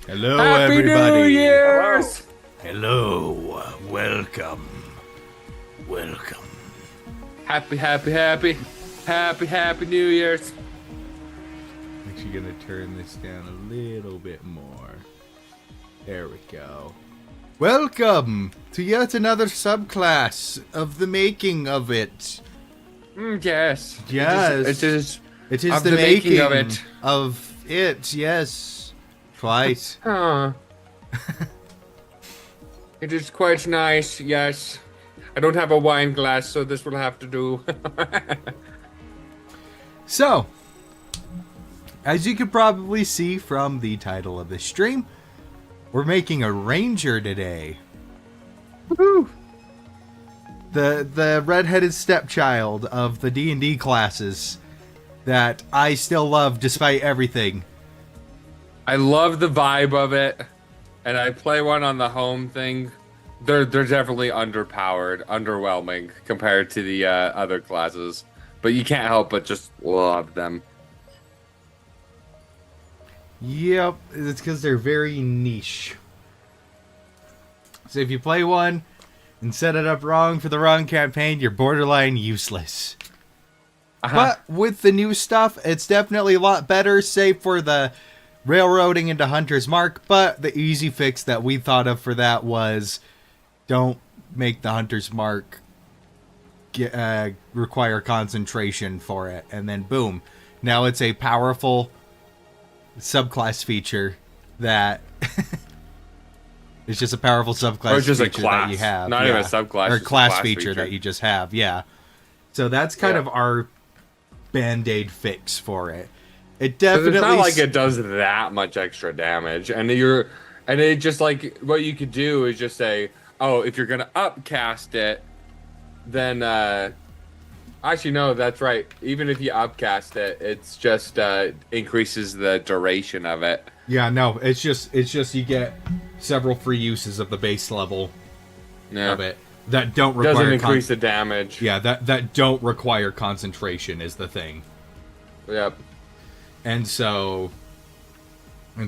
Hello, Happy everybody. New Year's! Hello. Welcome. Welcome. Happy New Year's! Actually gonna turn this down a little bit more. There we go. Welcome to yet another subclass of the making of it. Yes. Yes. It is It is of the the making making of it. of it, yes. Quite. It is quite nice, yes. I don't have a wine glass, so this will have to do. So, as you could probably see from the title of the stream, we're making a ranger today. Woohoo! The redheaded stepchild of the D&D classes that I still love despite everything. I love the vibe of it, and I play one on the home thing. They're definitely underpowered, underwhelming compared to the other classes, but you can't help but just love them. Yep, it's because they're very niche. So if you play one and set it up wrong for the wrong campaign, you're borderline useless. But with the new stuff, it's definitely a lot better, save for the railroading into Hunter's Mark. But the easy fix that we thought of for that was don't make the Hunter's Mark require concentration for it. And then boom, now it's a powerful subclass feature that it's just a powerful subclass Or just a feature class. that you have. Not even a subclass, Or a just a class class feature feature. that you just have, yeah. So that's kind of our band-aid fix for it. It definitely... It's not like it does that much extra damage, and it just like what you could do is just say, oh, if you're gonna upcast it, then actually no, that's right. Even if you upcast it, it's just increases the duration of it. Yeah, no, it's just you get several free uses of the base level of it that don't require Doesn't increase the damage. Yeah, that don't require concentration is the thing. Yep. And so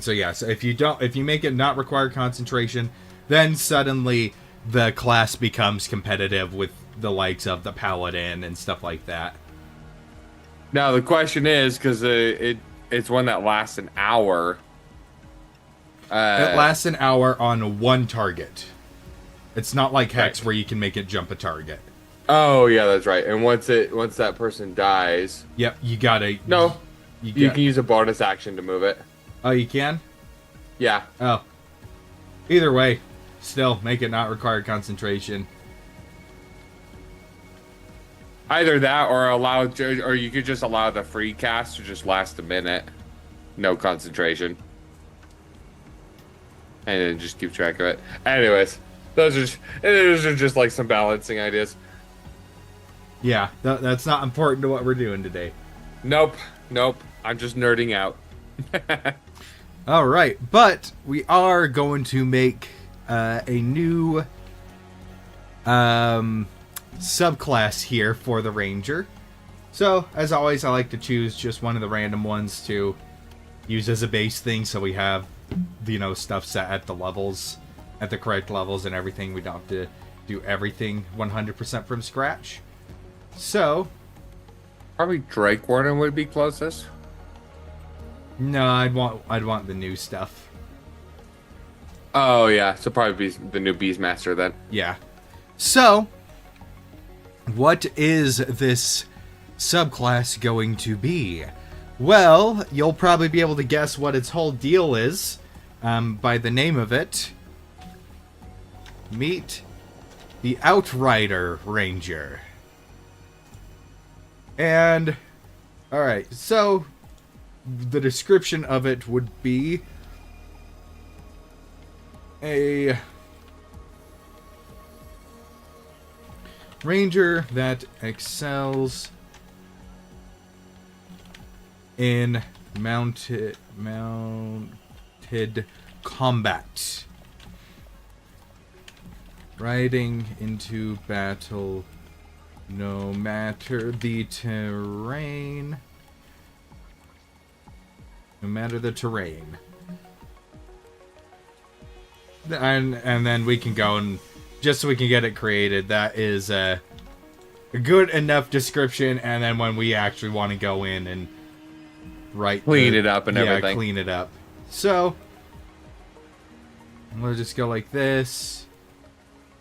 yeah, so if you make it not require concentration, then suddenly the class becomes competitive with the likes of the paladin and stuff like that. Now the question is, because it's one that lasts an hour. It lasts an hour on one target. It's not like Hex where you can make it jump a target. Oh yeah, that's right. And once that person dies, Yep, you gotta... no, you can use a bonus action to move it. Oh, you can? Yeah. Oh. Either way, still, make it not require concentration. Either that, or you could just allow the free cast to just last a minute, no concentration, and then just keep track of it. Anyways, those are just like some balancing ideas. Yeah, that's not important to what we're doing today. Nope. I'm just nerding out. Alright, but we are going to make a new subclass here for the Ranger. So, as always, I like to choose just one of the random ones to use as a base thing, so we have, stuff set at the levels, at the correct levels and everything. We don't have to do everything 100% from scratch. So... Probably Drake Warden would be closest. No, I'd want the new stuff. Oh yeah, so probably be the new Beastmaster then. Yeah. So, what is this subclass going to be? Well, you'll probably be able to guess what its whole deal is by the name of it. Meet the Outrider Ranger. And, alright, so the description of it would be a ranger that excels in mounted combat. Riding into battle no matter the terrain. No matter the terrain. and then we can go and just so we can get it created. That is a good enough description. And then when we actually want to go in and clean it up and everything, clean it up. So we'll just go like this.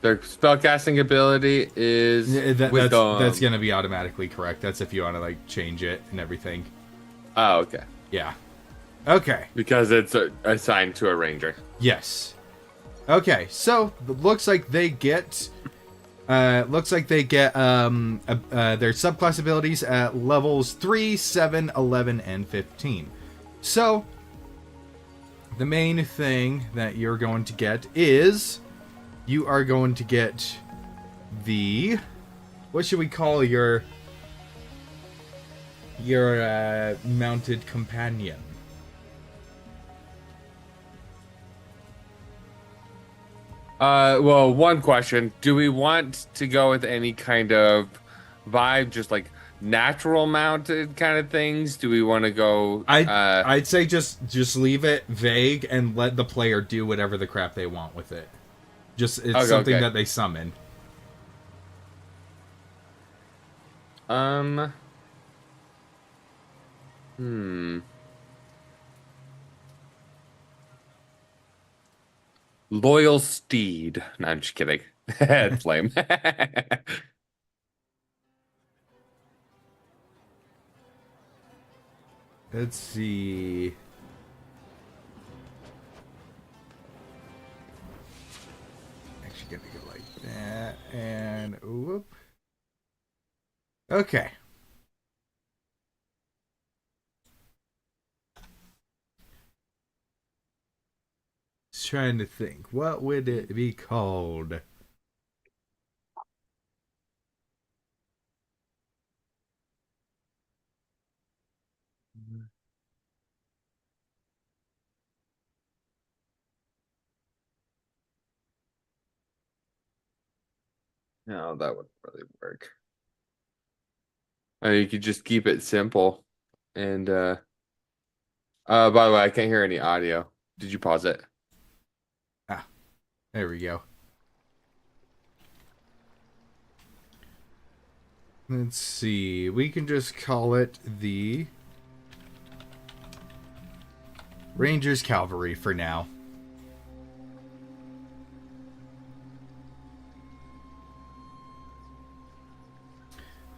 Their spellcasting ability is that's going to be automatically correct. That's if you want to like change it and everything. Oh, okay. Yeah. Okay. Because it's assigned to a ranger. Yes. Okay. So looks like they get their subclass abilities at levels 3, 7, 11, and 15. So the main thing that you're going to get is you are going to get the, what should we call your mounted companion? Well, one question. Do we want to go with any kind of vibe, just like natural mounted kind of things? Do we want to go... I'd say just leave it vague and let the player do whatever the crap they want with it. Just, it's something that they summon. Loyal steed. No, I'm just kidding. It's lame. Let's see. Actually gonna go like that and whoop. Okay. Just trying to think. What would it be called? No, that wouldn't really work. You could just keep it simple. And by the way, I can't hear any audio. Did you pause it? Ah, there we go. Let's see. We can just call it the Rangers Cavalry for now.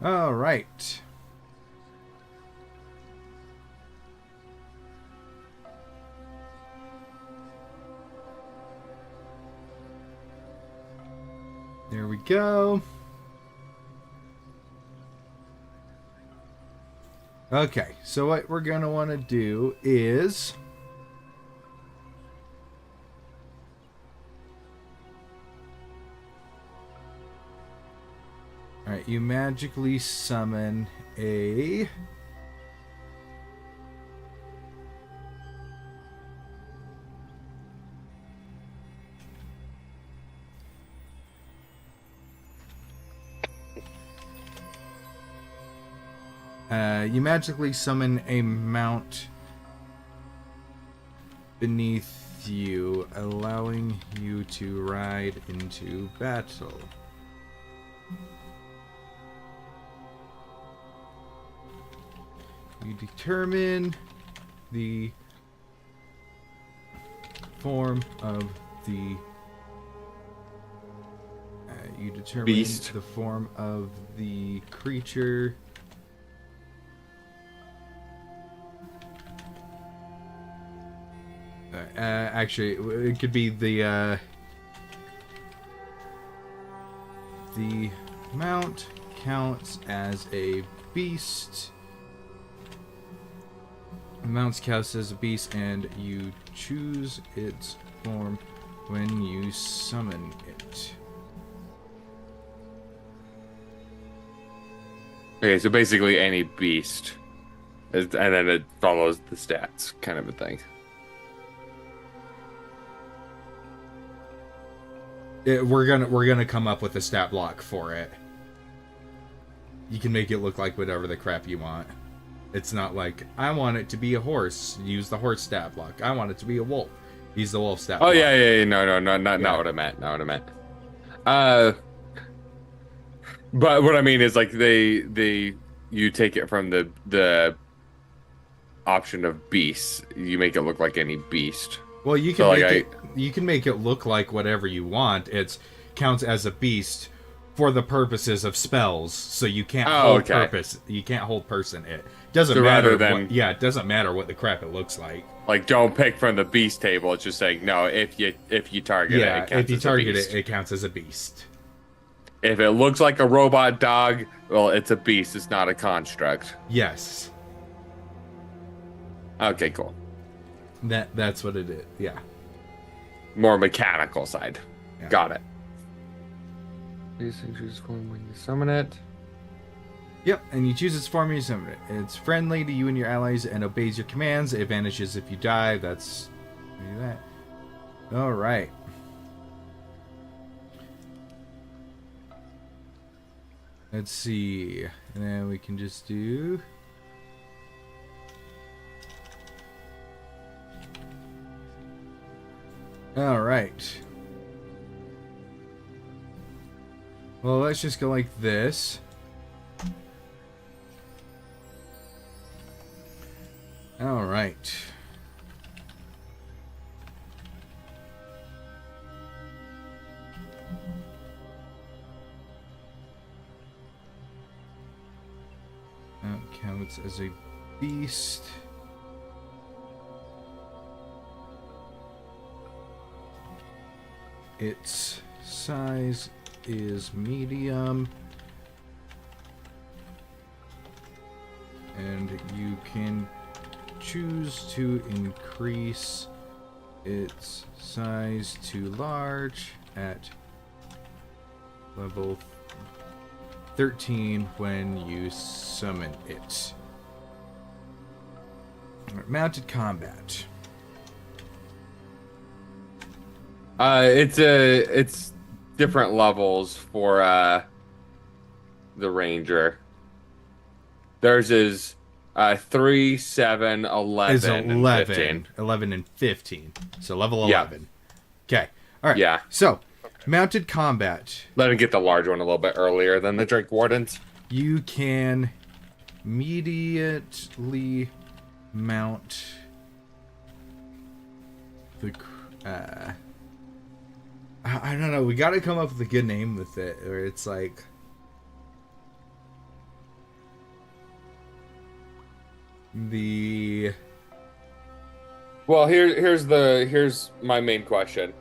All right. There we go. Okay, so what we're going to want to do is... Alright, you magically summon a... you magically summon a mount beneath you, allowing you to ride into battle. You determine the form of the beast. The form of the creature. Actually, it could be the mount counts as a beast. The mount counts as a beast, and you choose its form when you summon it. Okay, so basically any beast, and then it follows the stats, kind of a thing. We're gonna come up with a stat block for it. You can make it look like whatever the crap you want. It's not like, I want it to be a horse, use the horse stat block. I want it to be a wolf, He's the wolf stat. Oh block. yeah. No, not what I meant. Not what I meant. But what I mean is like you take it from the option of beasts. You make it look like any beast. Well, you can So, you can make it look like whatever you want. It counts as a beast for the purposes of spells, so you can't hold purpose. You can't hold person. It doesn't So matter. rather than- it doesn't matter what the crap it looks like. Like, don't pick from the beast table. It's just saying no. If you target it, it counts if you as target a beast. it counts as a beast. If it looks like a robot dog, well, it's a beast. It's not a construct. Yes, Okay, cool. that's what it is. Yeah. More mechanical side. Yeah. Got it. These things choose form when you summon it. Yep, and you choose its form and you summon it. It's friendly to you and your allies and obeys your commands. It vanishes if you die. That's that. All right. Let's see. And then we can just do. All right. Well, let's just go like this. All right. That counts as a beast. Its size is medium. And you can choose to increase its size to large at level 13 when you summon it. Mounted combat. It's different levels for the ranger. Theirs is 3, 7, 11, Is 11, and 15. 11 and 15. So level Yeah. 11. Okay. All right. Yeah. So, mounted combat. Let him get the large one a little bit earlier than the Drake Wardens. You can immediately mount the I don't know, we got to come up with a good name with it, or it's like the Well, here's my main question.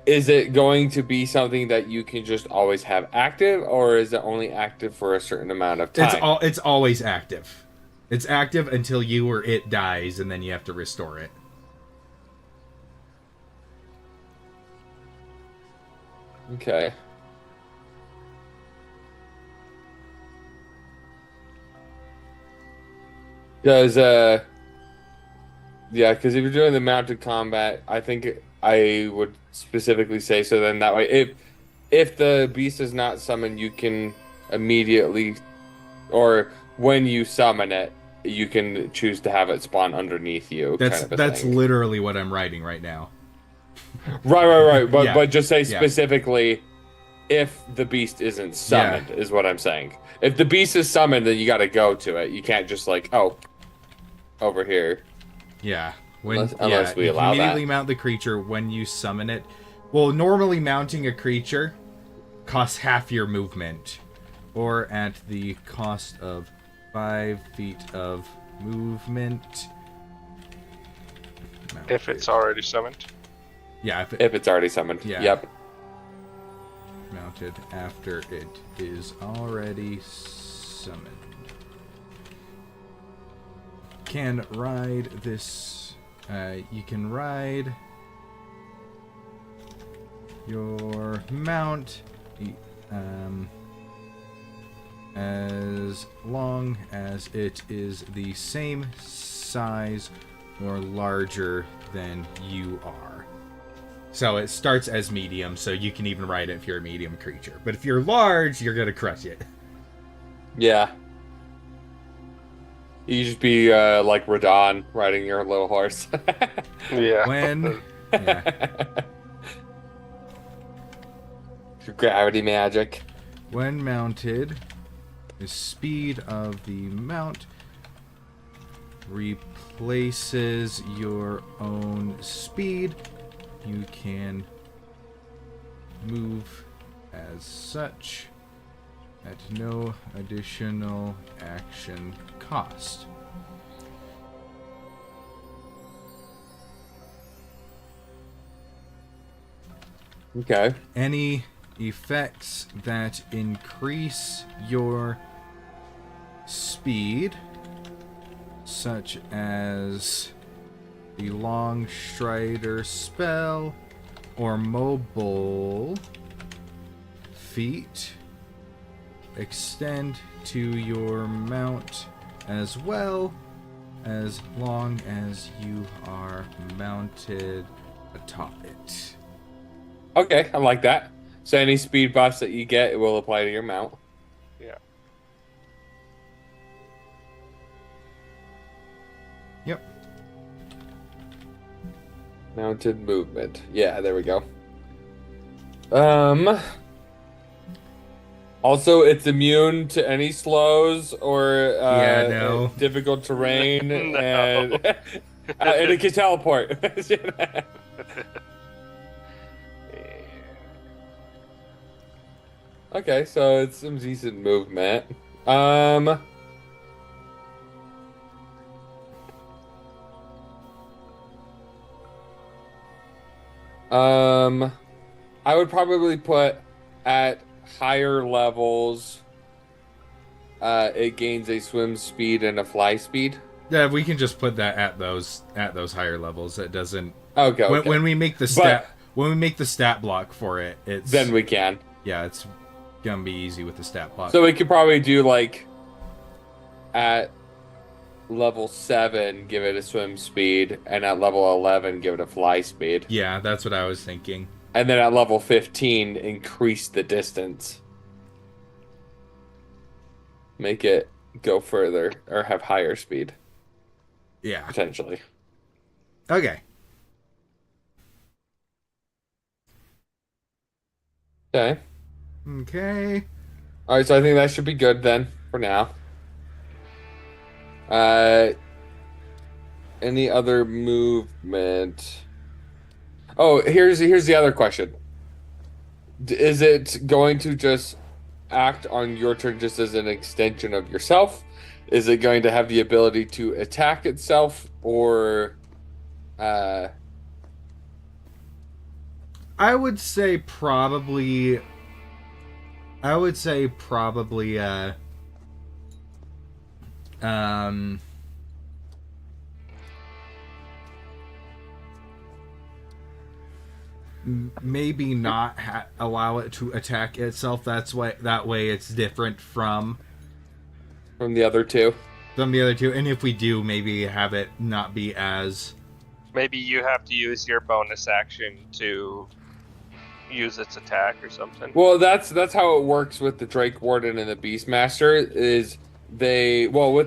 Is it going to be something that you can just always have active, or is it only active for a certain amount of time? it's always active. It's active until you or it dies, and then you have to restore it. Okay. Because because if you're doing the mounted combat, I think I would specifically say so. Then that way, if the beast is not summoned, you can immediately, or when you summon it, you can choose to have it spawn underneath you. That's literally what I'm writing right now. Right. But Yeah. but just say Yeah. specifically, if the beast isn't summoned, is what I'm saying. If the beast is summoned, then you got to go to it. You can't just like, oh, over here. Yeah. Unless we you allow can immediately that. mount the creature when you summon it. Well, normally mounting a creature costs half your movement, or at the cost of 5 feet of movement. If it's already summoned. Yeah, If it's already summoned. Yeah. Yep. mounted after it is already summoned. Can ride this. You can ride your mount as long as it is the same size or larger than you are. So it starts as medium, so you can even ride it if you're a medium creature. But if you're large, you're gonna crush it. Yeah. You just be like Radon riding your little horse. Yeah. When Yeah. Gravity magic. When mounted, the speed of the mount replaces your own speed. You can move as such at no additional action cost. Okay. Any effects that increase your speed, such as the Long Strider spell or mobile feat, extend to your mount as well, as long as you are mounted atop it. Okay, I like that. So any speed buffs that you get, it will apply to your mount. Yeah. Yep. Mounted movement. Yeah, there we go. Also, it's immune to any slows or No. difficult terrain, No. and it can teleport. Okay, so it's some decent movement. I would probably put at higher levels, it gains a swim speed and a fly speed. Yeah, we can just put that at those higher levels. It doesn't. Okay. When we make the stat block for it, it's Then we can. Yeah, it's gonna be easy with the stat block. So we could probably do like at level 7, give it a swim speed, and at level 11, give it a fly speed. Yeah, that's what I was thinking. And then at level 15, increase the distance. Make it go further or have higher speed, Yeah. potentially. Okay. Okay. Okay. All right, so I think that should be good then for now. Any other movement? Oh, here's the other question. Is it going to just act on your turn just as an extension of yourself? Is it going to have the ability to attack itself, or I would say probably maybe not allow it to attack itself. That way it's different from from the other two? the other two. And if we do, maybe have it not be as. Maybe you have to use your bonus action to use its attack or something. Well, that's how it works with the Drake Warden and the Beastmaster. Is with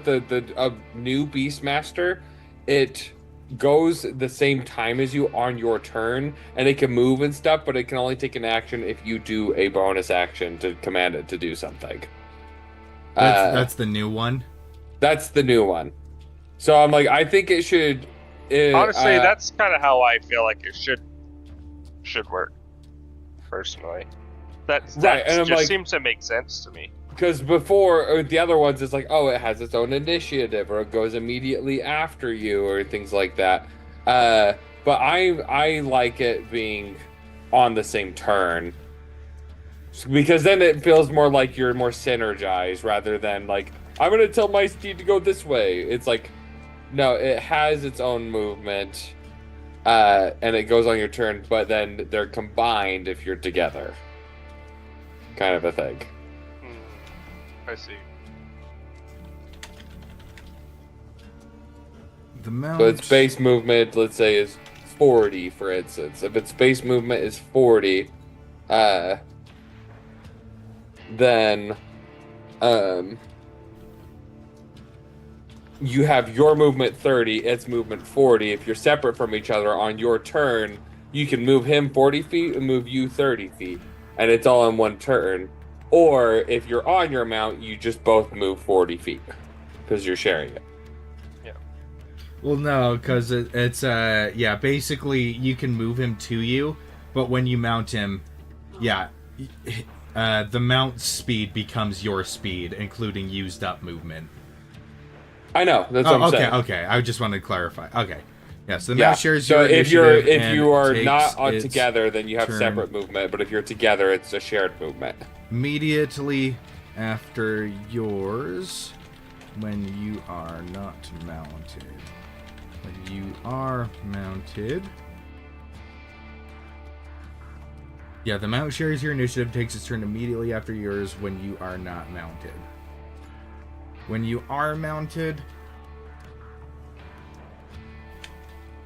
the new Beastmaster, it goes the same time as you on your turn, and it can move and stuff, but it can only take an action if you do a bonus action to command it to do something. That's the new one. That's the new one. So I'm like, I think it should. Honestly, that's kind of how I feel like it should work. Personally, that Right, and I'm just like- seems to make sense to me. Because before, the other ones, it's like, oh, it has its own initiative, or it goes immediately after you, or things like that. But I like it being on the same turn, because then it feels more like you're more synergized, rather than like, I'm going to tell my steed to go this way. It's like, no, it has its own movement, and it goes on your turn, but then they're combined if you're together. Kind of a thing. I see. The mount. So its base movement, let's say, is 40, for instance. If its base movement is 40, then you have your movement 30, its movement 40. If you're separate from each other on your turn, you can move him 40 feet and move you 30 feet, and it's all in one turn. Or if you're on your mount, you just both move 40 feet because you're sharing it. Yeah. Well, no, because it's basically you can move him to you, but when you mount him, the mount speed becomes your speed, including used up movement. I know, that's what I'm saying. Okay. I just wanted to clarify. Okay. Yeah, so the mount shares so your if you are not its together, then you have turn separate movement. But if you're together, it's a shared movement. immediately after yours when you are not mounted. When you are mounted. Yeah, the mount shares your initiative, takes its turn immediately after yours when you are not mounted. When you are mounted,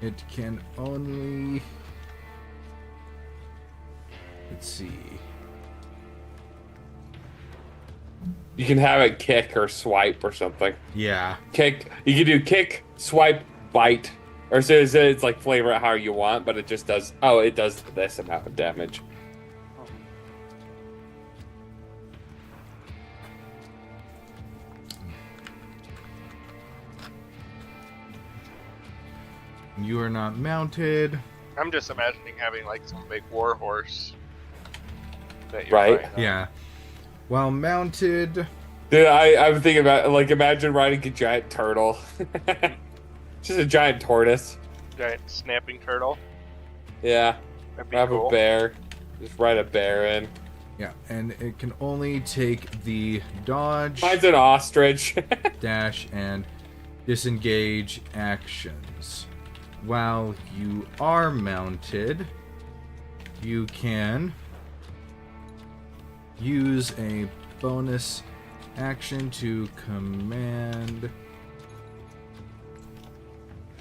it can only... Let's see. You can have it kick or swipe or something. Yeah. Kick. You can do kick, swipe, bite. Or so it's like flavor it how you want, but it just does... Oh, it does this amount of damage. You are not mounted. I'm just imagining having like some big war horse. That you're Right. riding on. Yeah. While mounted... Dude, I'm thinking about, like, imagine riding a giant turtle. Just a giant tortoise. Giant snapping turtle. Yeah. That'd be Have cool. a bear. Just ride a bear in. Yeah, and it can only take the dodge, Mine's an ostrich. dash, and disengage actions. While you are mounted, you can use a bonus action to command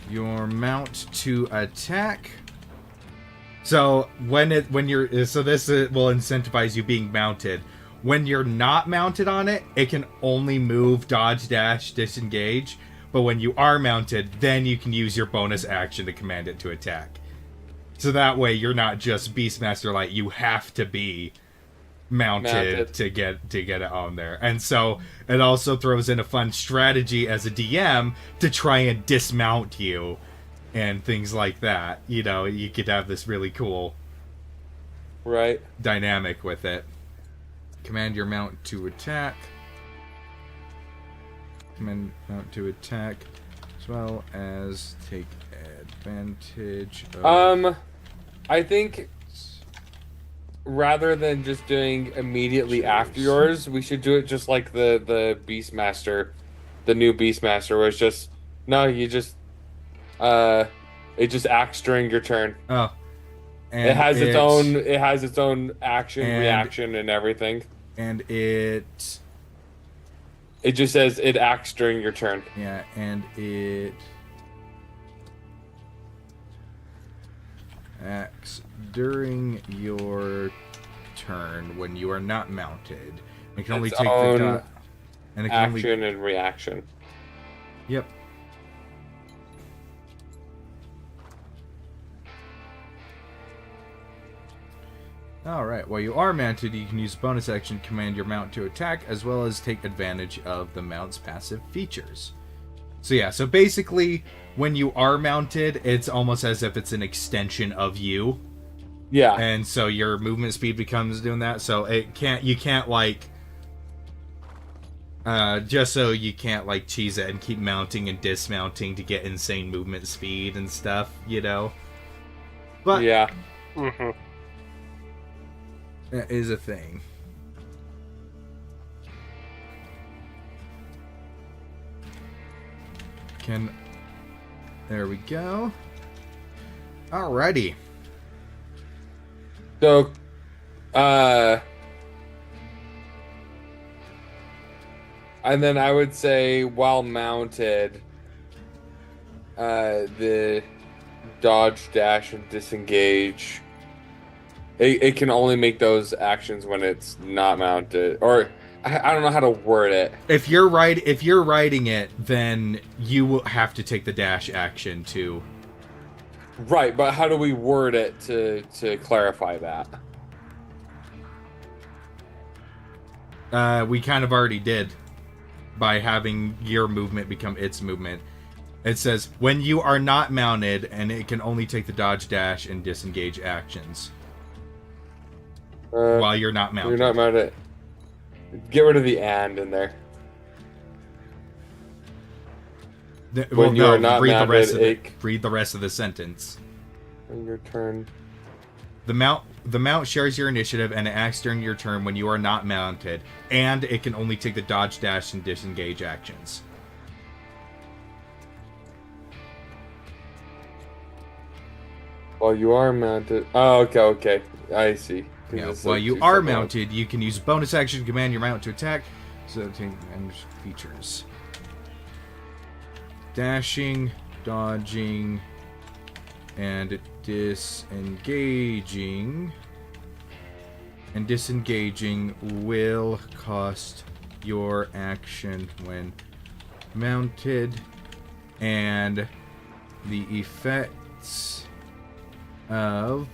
your mount to attack. So when you're so this will incentivize you being mounted. When you're not mounted on it, it can only move, dodge, dash, disengage. But when you are mounted, then you can use your bonus action to command it to attack. So that way you're not just Beastmaster Light, you have to be mounted to get it on there. And so it also throws in a fun strategy as a DM to try and dismount you and things like that. You know, you could have this really cool Right. dynamic with it. Command your mount to attack. Command mount to attack, as well as take advantage of... I think rather than just doing immediately after yours, we should do it just like the Beastmaster, the new Beastmaster, where it's just it just acts during your turn. Oh. And It has its own action, and- reaction, and everything. And it... It just says it acts during your turn. Yeah, and it... acts during your turn when you are not mounted. It can only Its take own the and it can Action and reaction. Yep. Alright, while you are mounted, you can use bonus action to command your mount to attack, as well as take advantage of the mount's passive features. So yeah, so basically, when you are mounted, it's almost as if it's an extension of you. Yeah. And so your movement speed becomes doing that, so you can't like... just so you can't like cheese it and keep mounting and dismounting to get insane movement speed and stuff, you know? But... yeah. Mm-hmm. that is a thing. There we go. Alrighty. So, and then I would say while mounted, the dodge, dash, and disengage. It can only make those actions when it's not mounted, or I don't know how to word it. If you're riding it, then you will have to take the dash action to Right, but how do we word it to clarify that? We kind of already did by having your movement become its movement. It says, when you are not mounted, and it can only take the dodge, dash, and disengage actions. While you're not mounted. You're not mounted. Get rid of the "and" in there. Well, you no, are not read mounted, the rest of it. Read the rest of the sentence. On your turn. The mount shares your initiative and it acts during your turn when you are not mounted, and it can only take the dodge, dash, and disengage actions. While you are mounted. Oh, okay. I see. Yeah, while you are mounted, you can use a bonus action to command your mount to attack. So take and features. Dashing, dodging, and disengaging. And disengaging will cost your action when mounted. And the effects of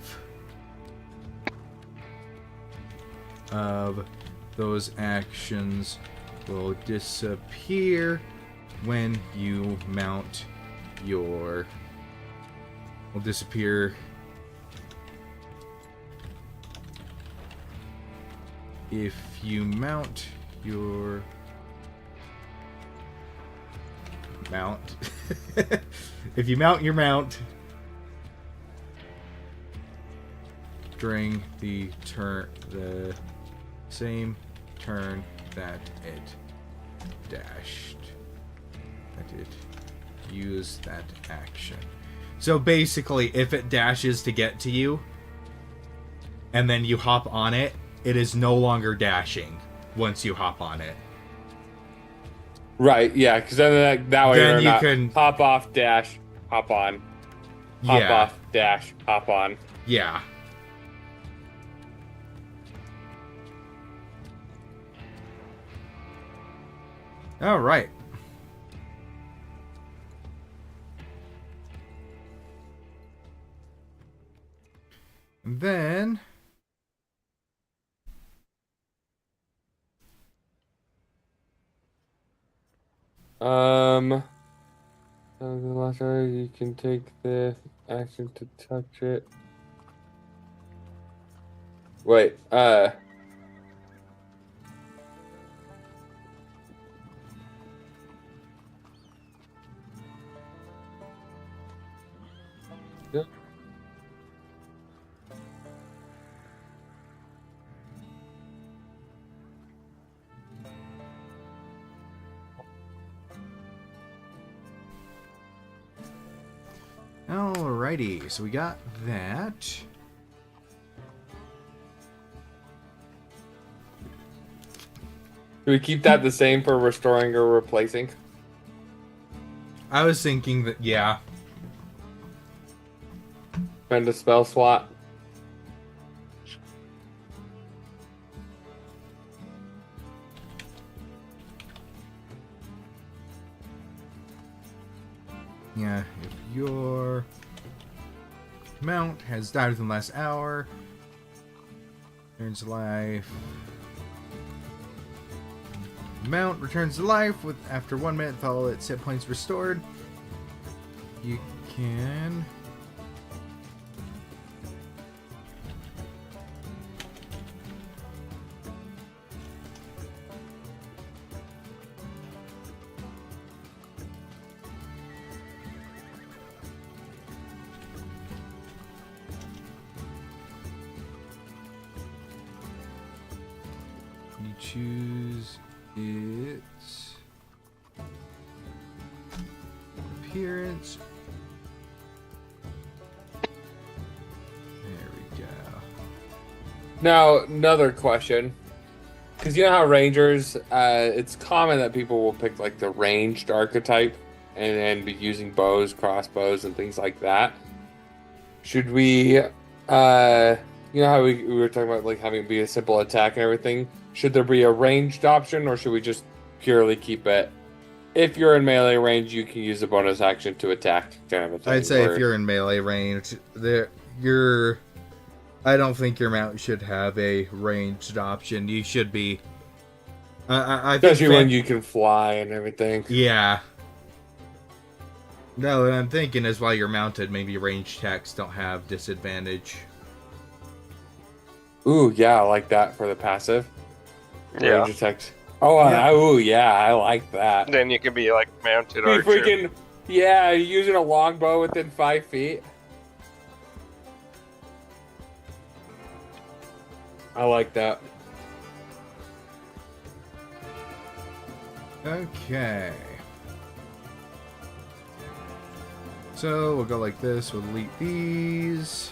those actions will disappear when you mount your... will disappear if you mount your mount. If you mount your mount during the same turn that it dashed, that it used that action. So basically, if it dashes to get to you, and then you hop on it, it is no longer dashing once you hop on it. Right, yeah, because then that way then you're you not can hop off, dash, hop on. Hop off, dash, hop on. Yeah. All right. And then the last area you can take the action to touch it. Wait, Yep. Alrighty, so we got that. Do we keep that the same for restoring or replacing? I was thinking that, yeah. Spend a spell slot. Yeah, if your mount has died within the last hour, returns to life. Mount returns to life with after 1 minute with all its hit points restored. You can choose its appearance. There we go. Now, another question. Because you know how Rangers, it's common that people will pick like the ranged archetype and be using bows, crossbows, and things like that. Should we, you know how we were talking about like having it be a simple attack and everything? Should there be a ranged option, or should we just purely keep it if you're in melee range, you can use a bonus action to attack, kind of a thing. I'd say if you're in melee range, I don't think your mount should have a ranged option. You should be. I think especially when you can fly and everything. Yeah. No, what I'm thinking is while you're mounted, maybe ranged attacks don't have disadvantage. Ooh, yeah, I like that for the passive. Yeah. Range attacks. Oh, Yeah. ooh, yeah, I like that. Then you can be like mounted Be archer. freaking, yeah, using a longbow within 5 feet. I like that. Okay. So we'll go like this. We'll delete these.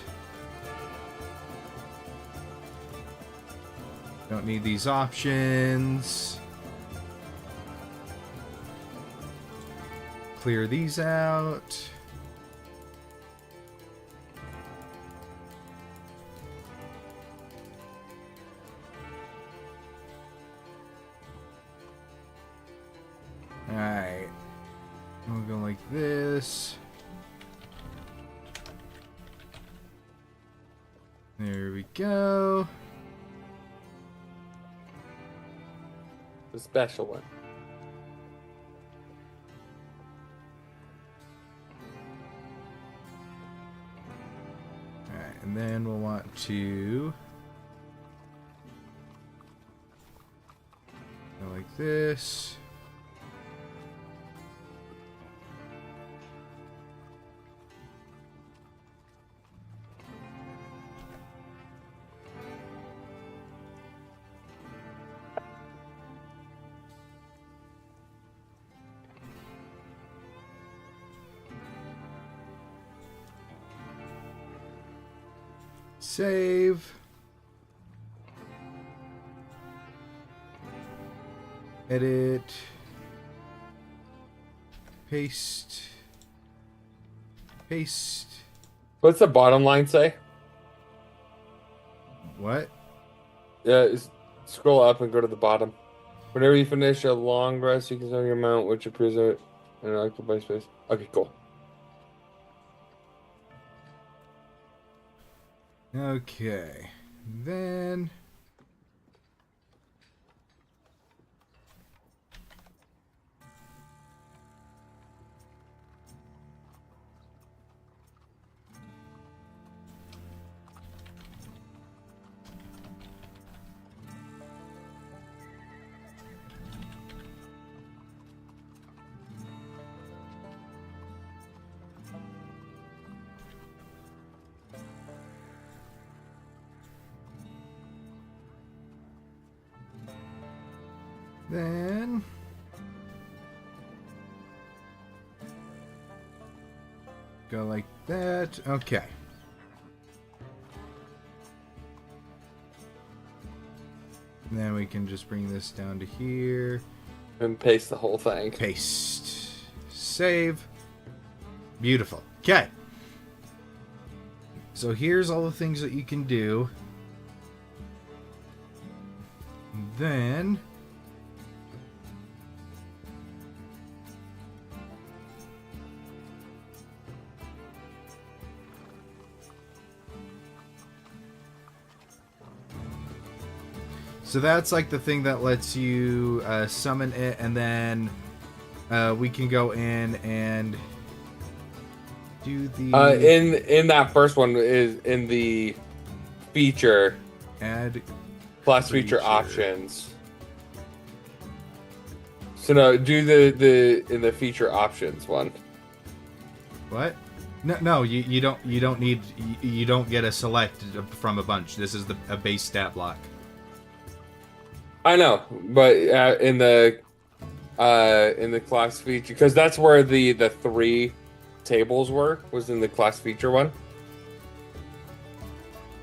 Don't need these options. Clear these out. Alright. We'll go like this. There we go. The special one. Alright, and then we'll want to go like this. Save. Edit. Paste. Paste. What's the bottom line say? What? Scroll up and go to the bottom. Whenever you finish a long rest, you can sell your mount, which appears in an occupied space. Okay, cool. Okay. Then go like that. Okay. And then we can just bring this down to here. And paste the whole thing. Paste. Save. Beautiful. Okay. So here's all the things that you can do. Then so that's like the thing that lets you summon it, and then we can go in and do the in that first one is in the feature add plus feature options. So no, do the in the feature options one. What? No, you don't need, you don't get a select from a bunch. This is a base stat block. I know, but in the class feature, because that's where the 3 tables was in the class feature one.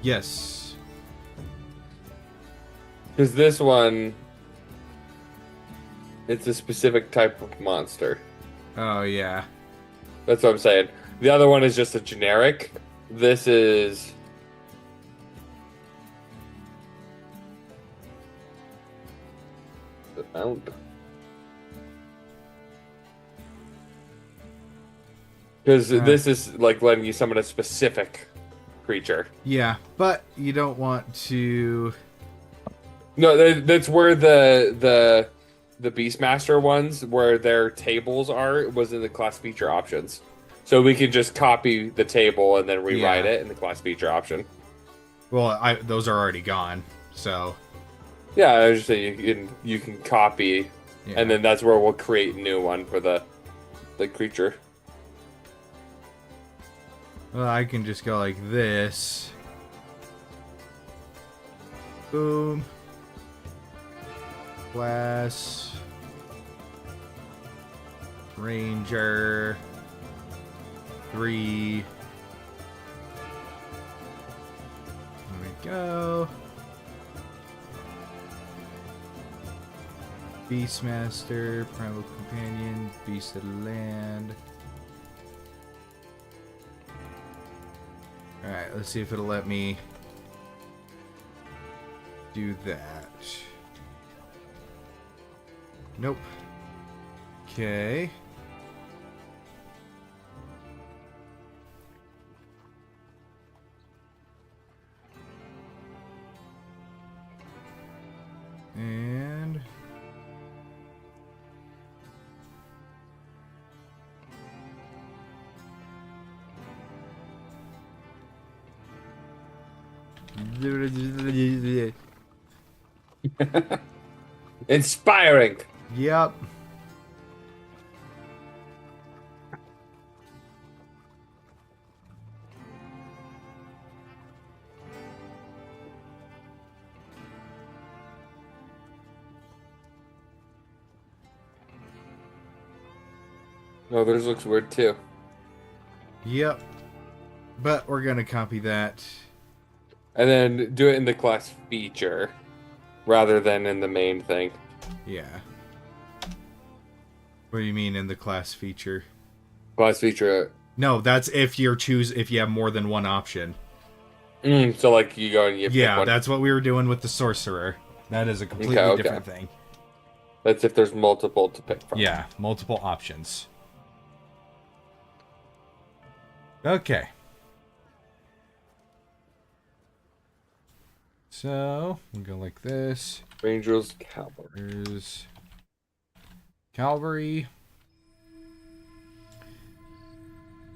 Yes. Because this one, it's a specific type of monster. Oh yeah. That's what I'm saying. The other one is just a generic. This is the mount. Because this is like letting you summon a specific creature. Yeah, but you don't want to... No, that's where the Beastmaster ones, where their tables was in the class feature options. So we could just copy the table and then rewrite it in the class feature option. Well, those are already gone, so... Yeah, I was just saying you can copy, and then that's where we'll create a new one for the creature. Well, I can just go like this. Boom. Class. Ranger. 3. There we go. Beastmaster, Primal Companion, Beast of the Land. Alright, let's see if it'll let me do that. Nope. Okay. And... Inspiring. Yep. No, theirs looks weird too. Yep. But we're gonna copy that. And then do it in the class feature rather than in the main thing. Yeah. What do you mean in the class feature? Class feature. No, that's if you have more than one option. So like you go and you pick one. That's what we were doing with the sorcerer. That is a completely different thing. That's if there's multiple to pick from. Yeah, multiple options. Okay. So, we'll go like this. Rangers, Cavalry. There's Cavalry.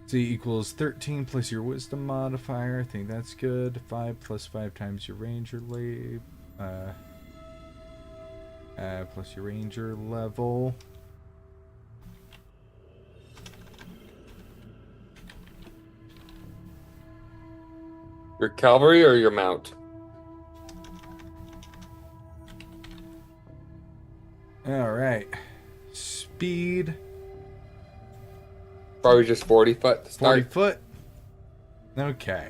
Z equals 13 plus your wisdom modifier. I think that's good. 5 plus 5 times your ranger plus your ranger level. Your cavalry or your mount? Alright. Speed. Probably just 40 foot to start. 40 foot. Okay.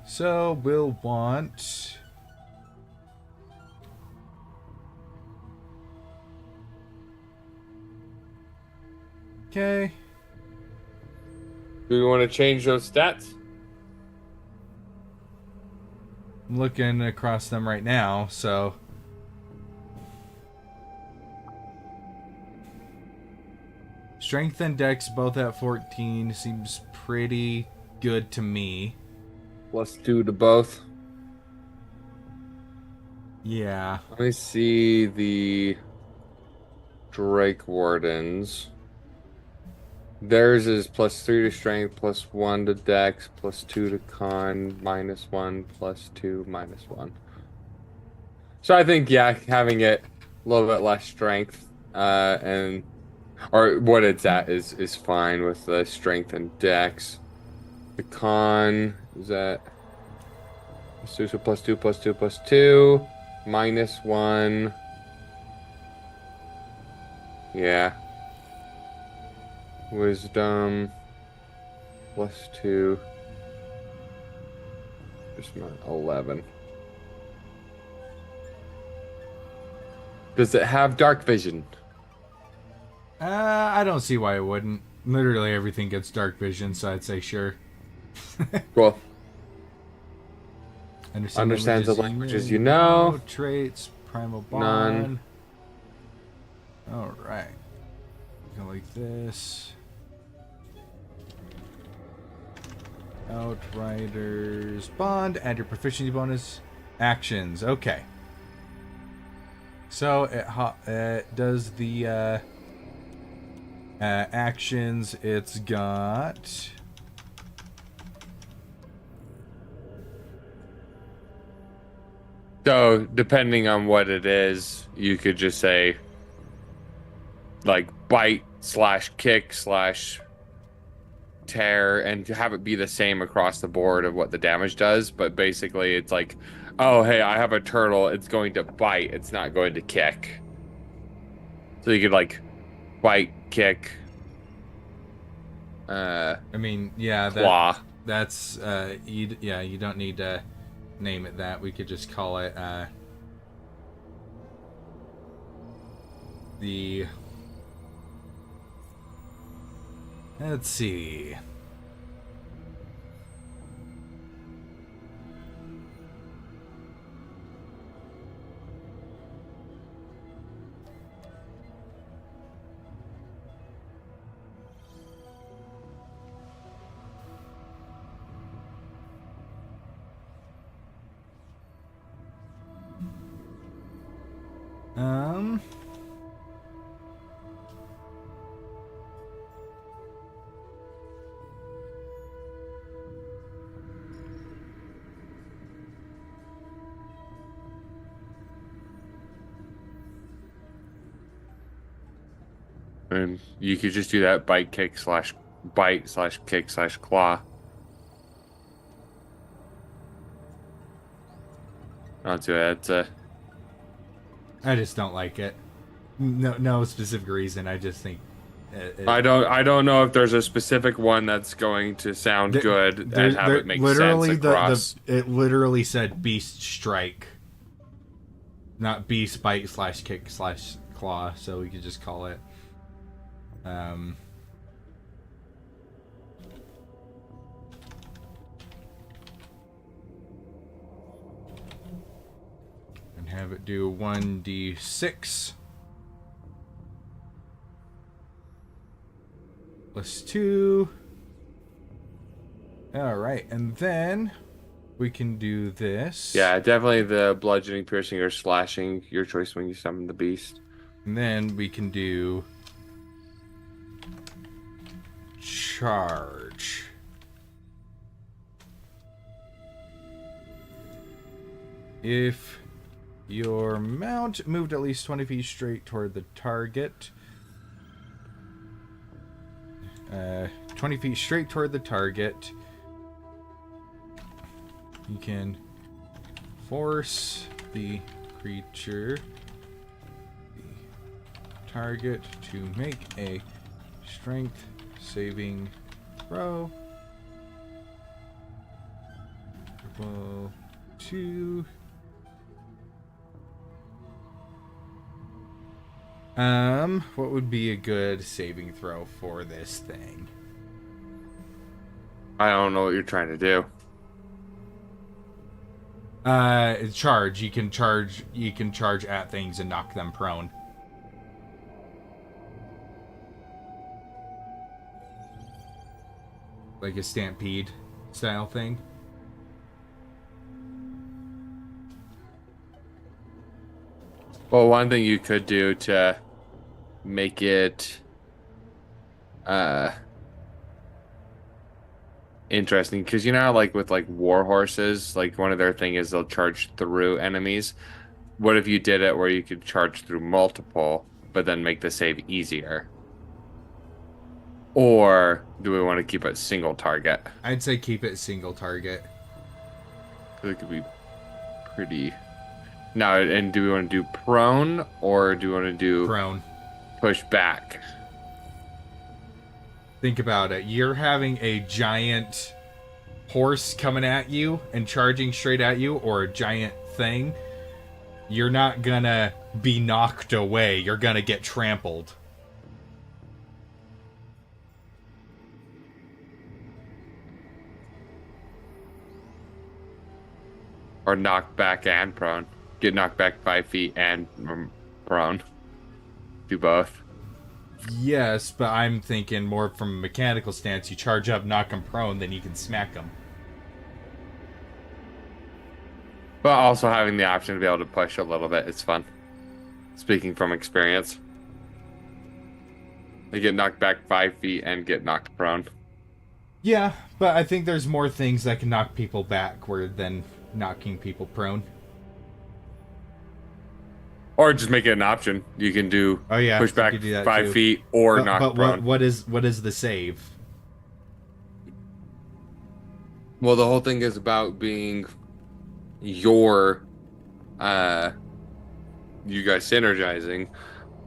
So we'll want... Okay. Do we want to change those stats? I'm looking across them right now, so... Strength and Dex both at 14 seems pretty good to me. +2 to both. Yeah. Let me see the Drake Wardens. Theirs is +3 to strength, +1 to dex, +2 to con, -1, +2, -1. So I think, yeah, having it a little bit less strength, or what it's at is fine with the strength and dex. The con is at +2, so +2, +2, +2, -1. Yeah. Wisdom +2. Just not 11. Does it have dark vision? I don't see why it wouldn't. Literally everything gets dark vision, so I'd say sure. Well, Understands the languages you know. Traits, primal bond. None. All right. Go like this. Outriders bond. Add your proficiency bonus. Actions. Okay. So it does the actions. It's got. So depending on what it is, you could just say like bite / kick / tear and have it be the same across the board of what the damage does. But basically it's like, oh, hey, I have a turtle. It's going to bite. It's not going to kick. So you could like bite, kick. I mean, yeah, claw. That's you don't need to name it that. We could just call it the. Let's see. And you could just do that bite, kick / bite / kick / claw. Not too bad. I just don't like it. No specific reason. I just think. I don't know if there's a specific one that's going to sound good and have it make sense across. It literally said beast strike, not beast bite / kick / claw. So we could just call it. And have it do 1d6 plus 2. All right, and then we can do this. Yeah, definitely the bludgeoning, piercing, or slashing. Your choice when you summon the beast. And then we can do charge. If your mount moved at least 20 feet straight toward the target, 20 feet straight toward the target, you can force the creature, the target, to make a strength saving throw. Equal to what would be a good saving throw for this thing? I don't know what you're trying to do. Charge. You can charge at things and knock them prone. Like a stampede style thing. Well, one thing you could do to make it interesting, because you know how, like with like war horses, like one of their thing is they'll charge through enemies. What if you did it where you could charge through multiple, but then make the save easier? Or do we want to keep it single target? I'd say keep it single target. It could be pretty. Now, and do we want to do prone, or do we want to do prone? Push back. Think about it. You're having a giant horse coming at you and charging straight at you, or a giant thing. You're not gonna be knocked away. You're gonna get trampled. Or knocked back and prone. Get knocked back 5 feet and prone. Do both. Yes, but I'm thinking more from a mechanical stance. You charge up, knock them prone, then you can smack them. But also having the option to be able to push a little bit, it's fun. Speaking from experience. They get knocked back 5 feet and get knocked prone. Yeah, but I think there's more things that can knock people backward than knocking people prone. Or just make it an option. You can do push back 5 feet or knock prone. What is the save? Well, the whole thing is about being your you guys synergizing.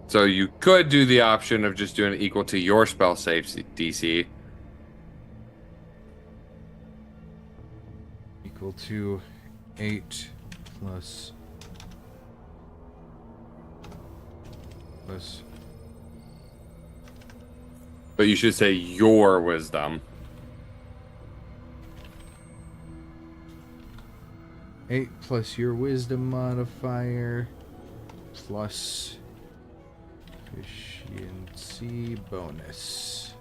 So you could do the option of just doing it equal to your spell save DC. Equal to 8 plus. But you should say your wisdom. 8 plus your wisdom modifier plus efficiency bonus.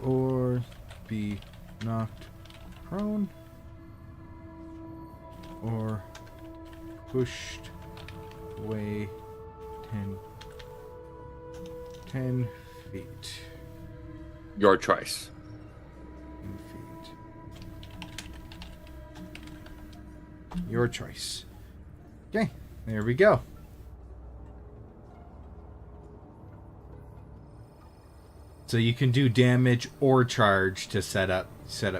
Or be knocked prone or pushed away 10 feet. Your choice. 10 feet. Your choice. Okay, there we go. So you can do damage or charge to set up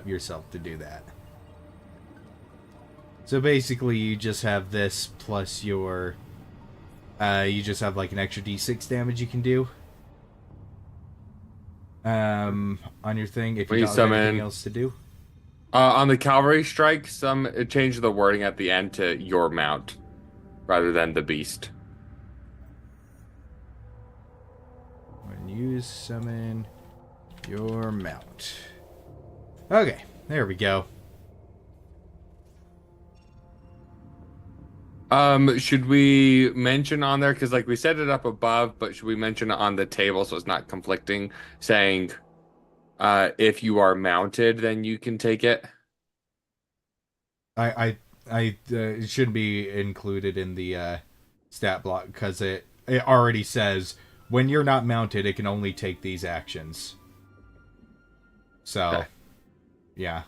yourself to do that. So basically you just have this plus your you just have like an extra d6 damage you can do on your thing if you don't have anything else to do. On the cavalry strike, it changed the wording at the end to your mount rather than the beast. When you summon your mount. Okay, there we go. Should we mention on there, because like we set it up above, but should we mention it on the table so it's not conflicting, saying if you are mounted then you can take it? It should be included in the stat block because it already says when you're not mounted it can only take these actions. So okay. Yeah.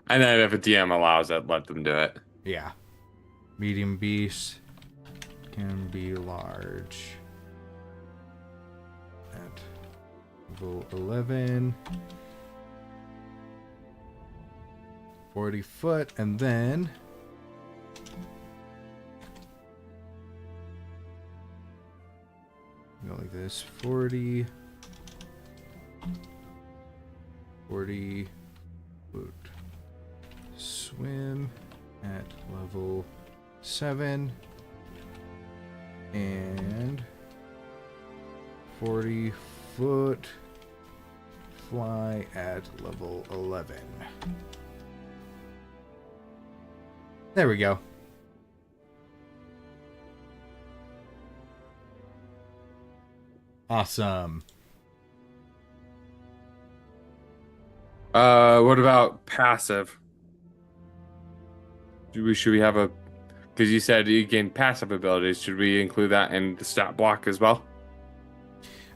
And then if a DM allows it, let them do it. Yeah. Medium beast can be large at level 11. 40 foot, and then go like this. 40 foot swim at level 7 and 40 foot fly at level 11. There we go. Awesome. What about passive? Should we have a... Because you said you gain passive abilities. Should we include that in the stat block as well?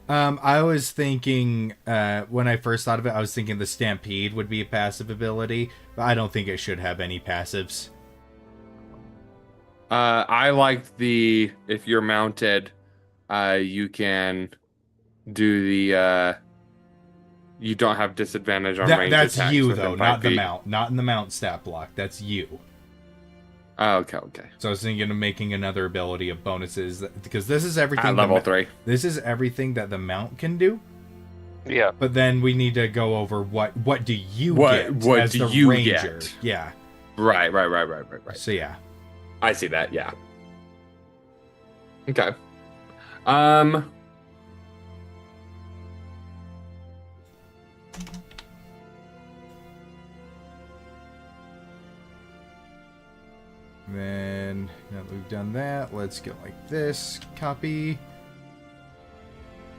I was thinking, when I first thought of it, I was thinking the Stampede would be a passive ability, but I don't think it should have any passives. I liked the, if you're mounted, you can do the, you don't have disadvantage on range attacks. That's you, though, not feet. the mount. Not in the mount stat block. That's you. Oh, okay. So I was thinking of making another ability of bonuses, because this is everything... At level 3. This is everything that the mount can do. Yeah. But then we need to go over what do you get what as do the you ranger. get? Yeah. Right. So, yeah. I see that, yeah. Okay. Then, now that we've done that, let's go like this. Copy.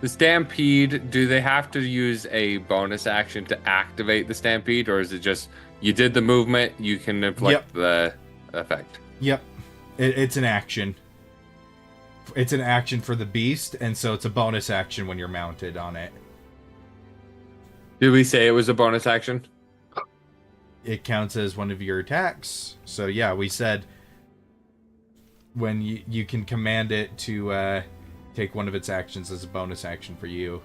The Stampede, do they have to use a bonus action to activate the Stampede, or is it just you did the movement, you can inflict the effect? Yep. It's an action. It's an action for the beast, and so it's a bonus action when you're mounted on it. Did we say it was a bonus action? It counts as one of your attacks. So yeah, we said when you can command it to take one of its actions as a bonus action for you.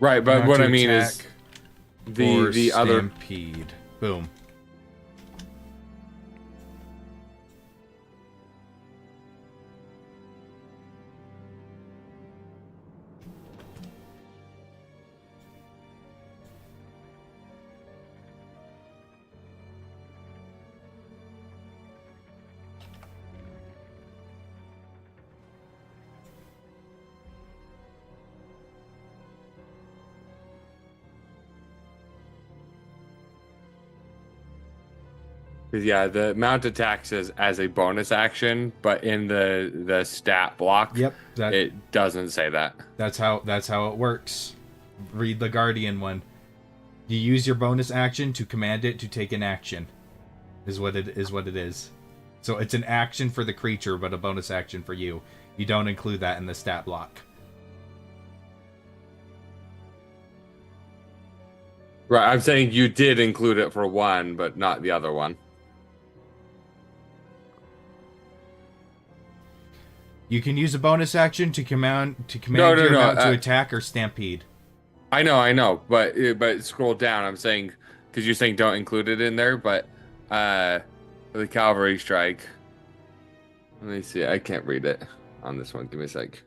Right, but Mount what to I mean attack is or the other stampede. Boom. Yeah, the mount attacks as a bonus action, but in the stat block, Yep, it doesn't say that. That's how it works. Read the Guardian one. You use your bonus action to command it to take an action. Is what it is. So it's an action for the creature, but a bonus action for you. You don't include that in the stat block. Right, I'm saying you did include it for one, but not the other one. You can use a bonus action to command your mount to attack or stampede. I know, but scroll down. I'm saying because you're saying don't include it in there, but the cavalry strike. Let me see. I can't read it on this one. Give me a sec.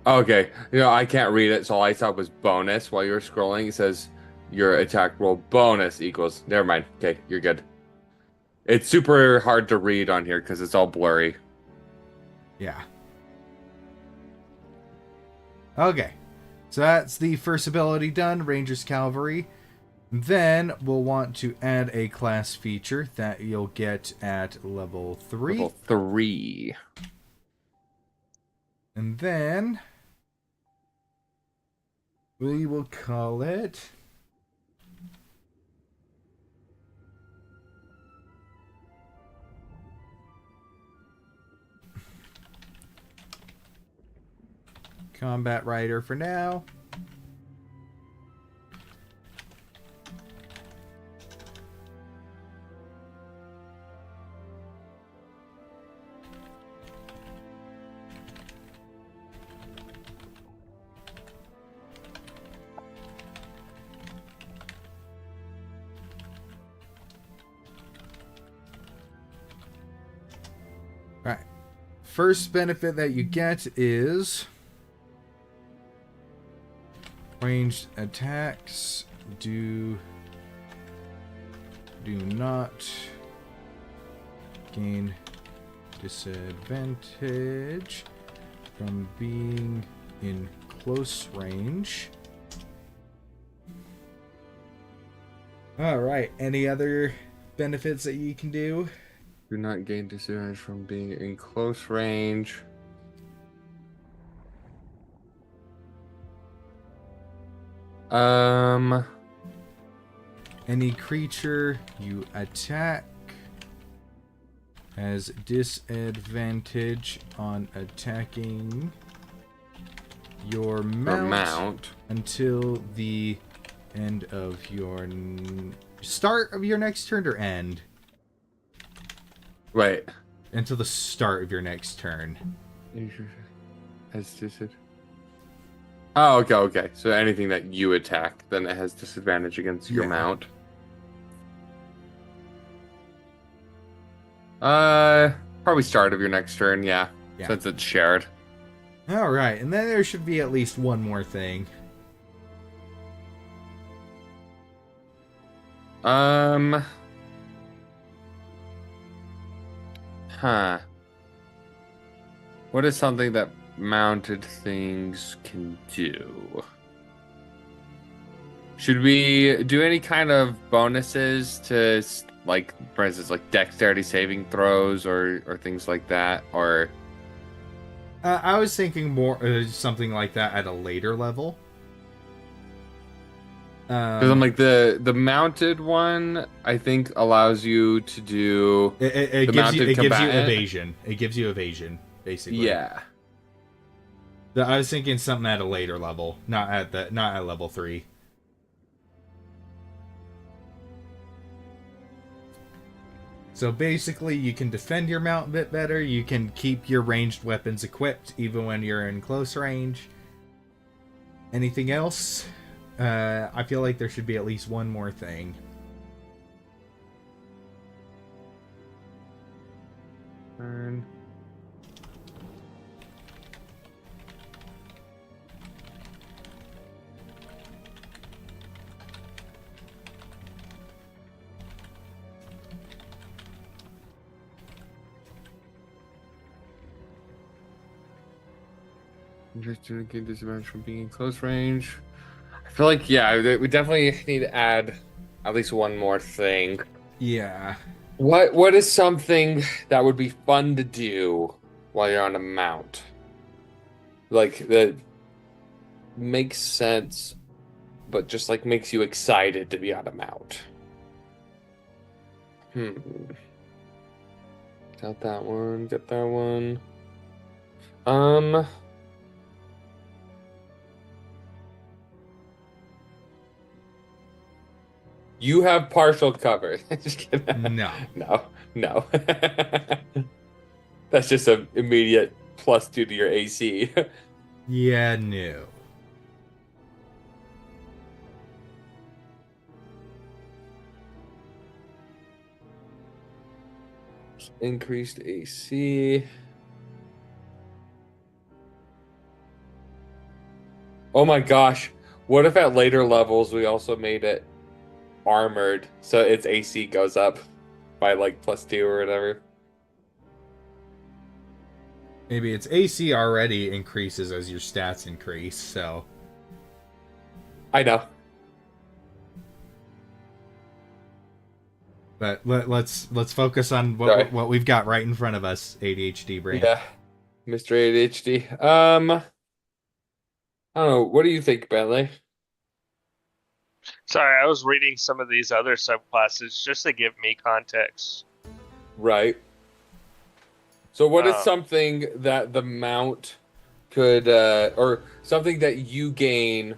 Okay, I can't read it, so all I saw was bonus while you were scrolling. It says your attack roll bonus equals. Never mind. Okay, you're good. It's super hard to read on here because it's all blurry. Yeah. Okay. So that's the first ability done, Ranger's Cavalry. Then we'll want to add a class feature that you'll get at level 3. Level 3. And then we will call it Combat Rider for now. Alright. First benefit that you get is ranged attacks do not gain disadvantage from being in close range. Alright, any other benefits that you can do? Do not gain disadvantage from being in close range. Any creature you attack has disadvantage on attacking your mount until the end of your start of your next turn, or end? Wait. Until the start of your next turn. Has disadvantage. Oh, okay. So anything that you attack, then it has disadvantage against your mount. Probably start of your next turn, yeah. Since it's shared. Alright, and then there should be at least one more thing. What is something that mounted things can do. Should we do any kind of bonuses to, like, for instance, like dexterity saving throws or things like that? Or I was thinking more something like that at a later level. because I'm like the mounted one, I think allows you to do it the gives you mounted combatant. evasion. It gives you evasion, basically. Yeah. I was thinking something at a later level, not at level 3. So basically, you can defend your mount a bit better. You can keep your ranged weapons equipped even when you're in close range. Anything else? I feel like there should be at least one more thing. Turn. Just to gain disadvantage from being in close range. I feel like, yeah, we definitely need to add at least one more thing. Yeah. What is something that would be fun to do while you're on a mount? Like, that makes sense, but just, like, makes you excited to be on a mount. Got that one, got that one. You have partial cover. Just kidding. No. That's just an immediate +2 to your AC. Yeah, no. Increased AC. Oh my gosh. What if at later levels we also made it armored, so its AC goes up by like +2 or whatever? Maybe its AC already increases as your stats increase, so... I know. But let's focus on what we've got right in front of us, ADHD brain. Yeah. Mr. ADHD. I don't know. What do you think, Bentley? Sorry, I was reading some of these other subclasses just to give me context. Right. So what is something that the mount could, or something that you gain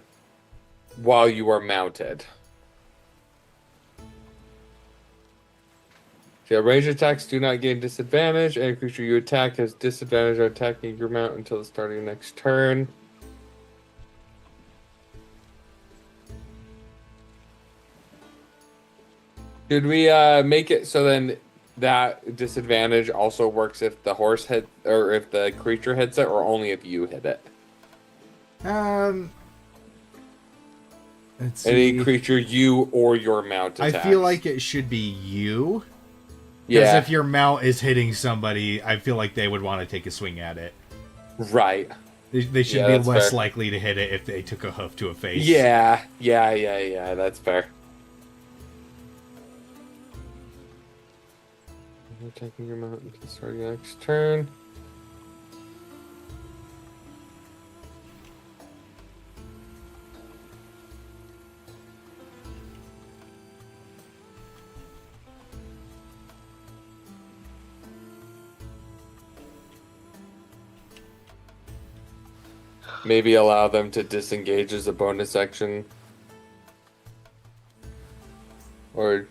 while you are mounted? So range attacks do not gain disadvantage. Any creature you attack has disadvantage on attacking your mount until the start of your next turn. Should we make it so then that disadvantage also works if the horse hit, or if the creature hits it, or only if you hit it? Let's Any see. creature you or your mount attacks. I feel like it should be you. Yeah. Because if your mount is hitting somebody, I feel like they would want to take a swing at it. Right. They should be less likely to hit it if they took a hoof to a face. Yeah. That's fair. Attacking your mount until the start of your next turn. Maybe allow them to disengage as a bonus action. Or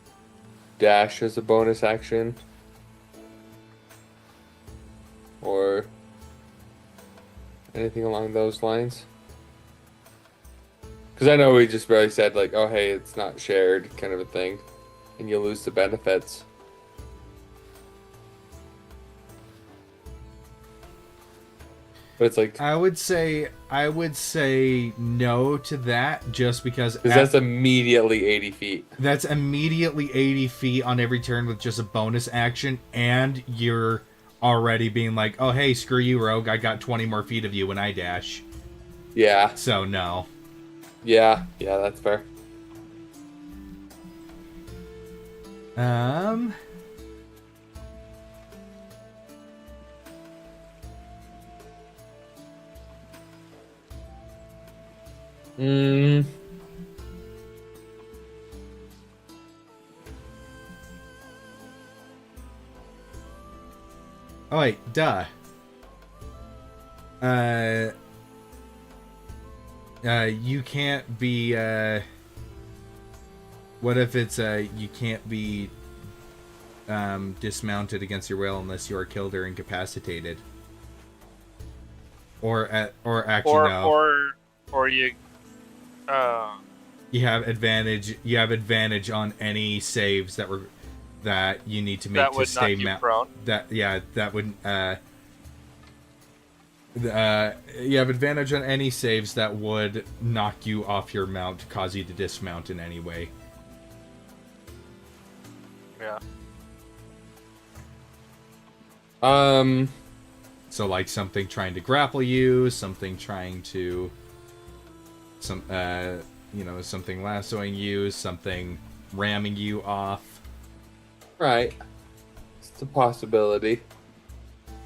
dash as a bonus action. Or anything along those lines. Because I know we just barely said, like, oh, hey, it's not shared, kind of a thing. And you lose the benefits. But it's like... I would say no to that, just because... Because that's immediately 80 feet. That's immediately 80 feet on every turn with just a bonus action, and you're already being like, oh, hey, screw you, Rogue. I got 20 more feet of you when I dash. Yeah. So, no. Yeah, that's fair. Hmm. Oh, wait, duh. You can't be, what if it's, you can't be, dismounted against your will unless you are killed or incapacitated? Or actually, no. Or you, You have advantage on any saves that you need to make that to would stay knock you prone. That would you have advantage on any saves that would knock you off your mount, cause you to dismount in any way. Yeah. So like something trying to grapple you, something trying to something lassoing you, something ramming you off. Right. It's a possibility.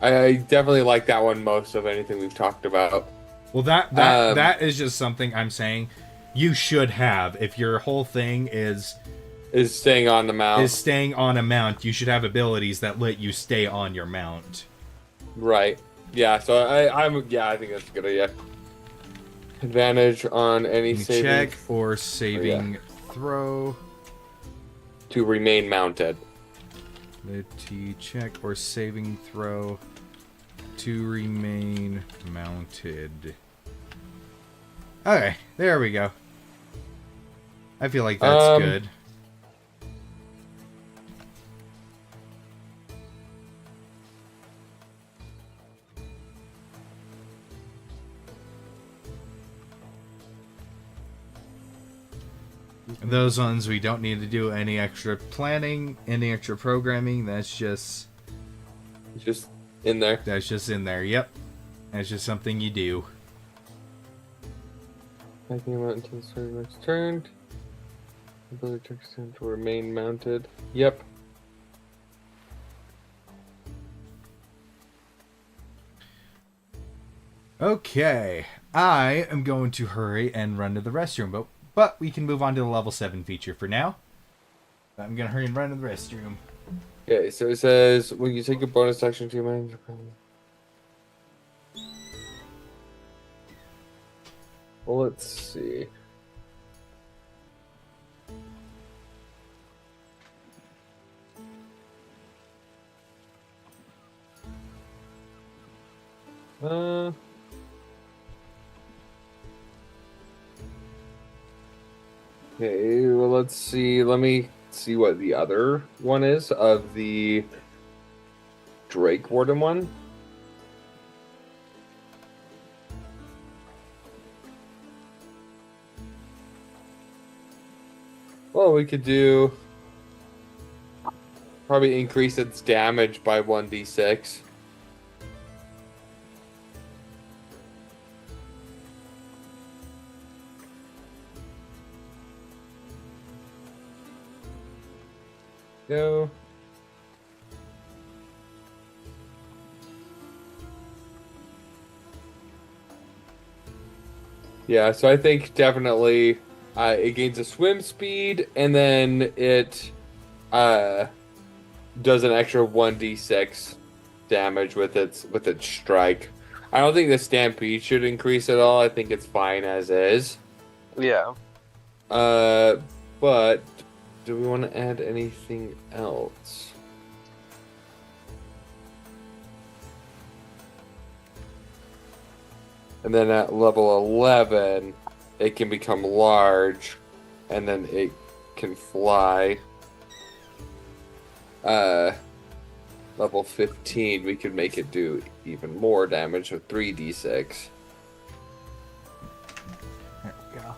I definitely like that one most of anything we've talked about. Well, that is just something I'm saying you should have. If your whole thing is staying on the mount. Is staying on a mount, you should have abilities that let you stay on your mount. Right. Yeah, so I think that's a good idea. Advantage on any saving check or saving throw to remain mounted. Ability check or saving throw to remain mounted. Okay, there we go. I feel like that's good. Those ones we don't need to do any extra planning, any extra programming. That's just in there. That's just in there. Yep. That's just something you do. I think about until the start of next turn. Ability to extend to remain mounted. Yep. Okay. I am going to hurry and run to the restroom, but we can move on to the level 7 feature for now. I'm going to hurry and run to the restroom. Okay, so it says, when you take a bonus action to your mind... Well, let's see. Okay, well, let's see. Let me see what the other one is of the Drake Warden one. Well, we could do probably increase its damage by 1d6. Go. Yeah, so I think definitely it gains a swim speed, and then it does an extra 1d6 damage with its strike. I don't think the stampede should increase at all. I think it's fine as is. Yeah. But do we want to add anything else? And then at level 11, it can become large, and then it can fly. Level 15, we could make it do even more damage with 3d6. There we go.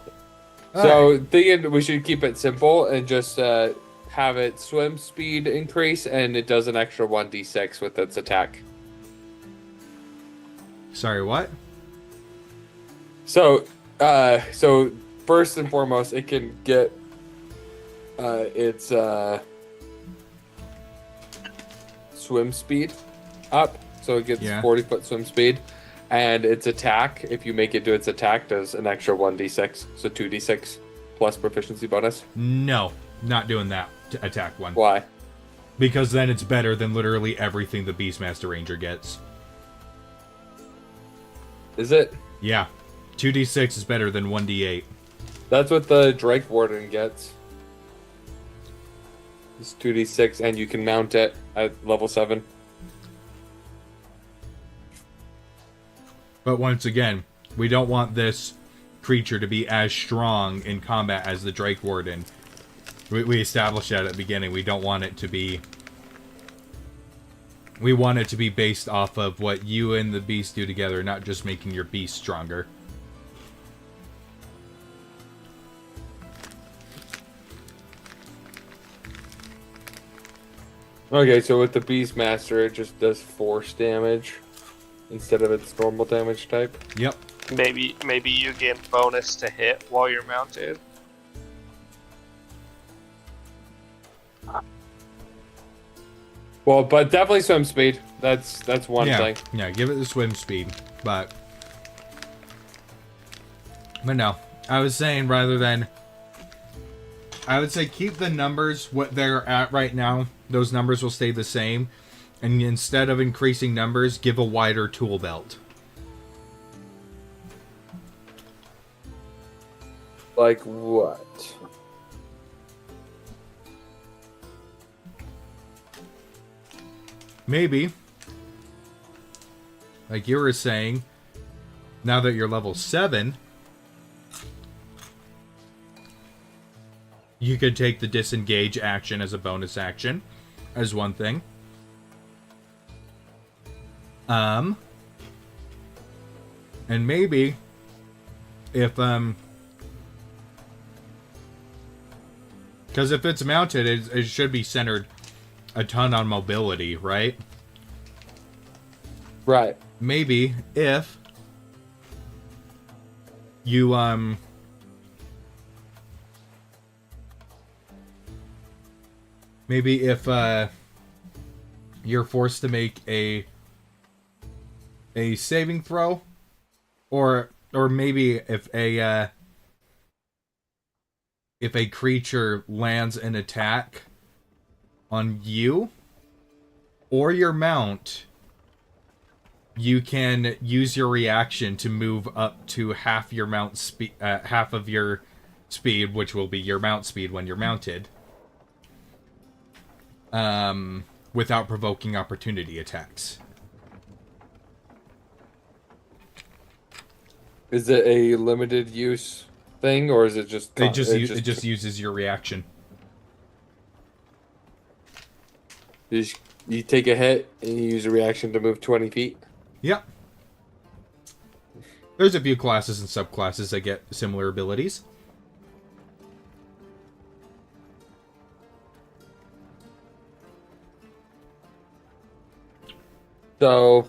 So, thinking we should keep it simple and just have its swim speed increase, and it does an extra 1d6 with its attack. Sorry, what? So, first and foremost, it can get its swim speed up, so it gets 40-foot swim speed, and its attack, if you make it do its attack, does an extra 1d6, so 2d6 plus proficiency bonus. No, not doing that attack one. Why? Because then it's better than literally everything the Beastmaster Ranger gets. Is it? Yeah. 2d6 is better than 1d8. That's what the Drake Warden gets. It's 2d6, and you can mount it at level 7. But once again, we don't want this creature to be as strong in combat as the Drake Warden. We established that at the beginning. We don't want it to be... We want it to be based off of what you and the beast do together, not just making your beast stronger. Okay, so with the Beastmaster, it just does force damage instead of its normal damage type. Yep. Maybe you gain bonus to hit while you're mounted. Well, but definitely swim speed. That's one thing. Yeah, give it the swim speed, but no. I was saying I would say keep the numbers what they're at right now. Those numbers will stay the same. And instead of increasing numbers, give a wider tool belt. Like what? Maybe, like you were saying, now that you're level 7, you could take the disengage action as a bonus action, as one thing. And maybe, if, because if it's mounted, it should be centered a ton on mobility, right? Right. Maybe if you, maybe if, you're forced to make a saving throw, or maybe if a creature lands an attack on you or your mount, you can use your reaction to move up to half your mount speed, half of your speed, which will be your mount speed when you're mounted, without provoking opportunity attacks. Is it a limited use thing, or is it just? It just uses your reaction. You take a hit and you use a reaction to move 20 feet? Yep. There's a few classes and subclasses that get similar abilities. So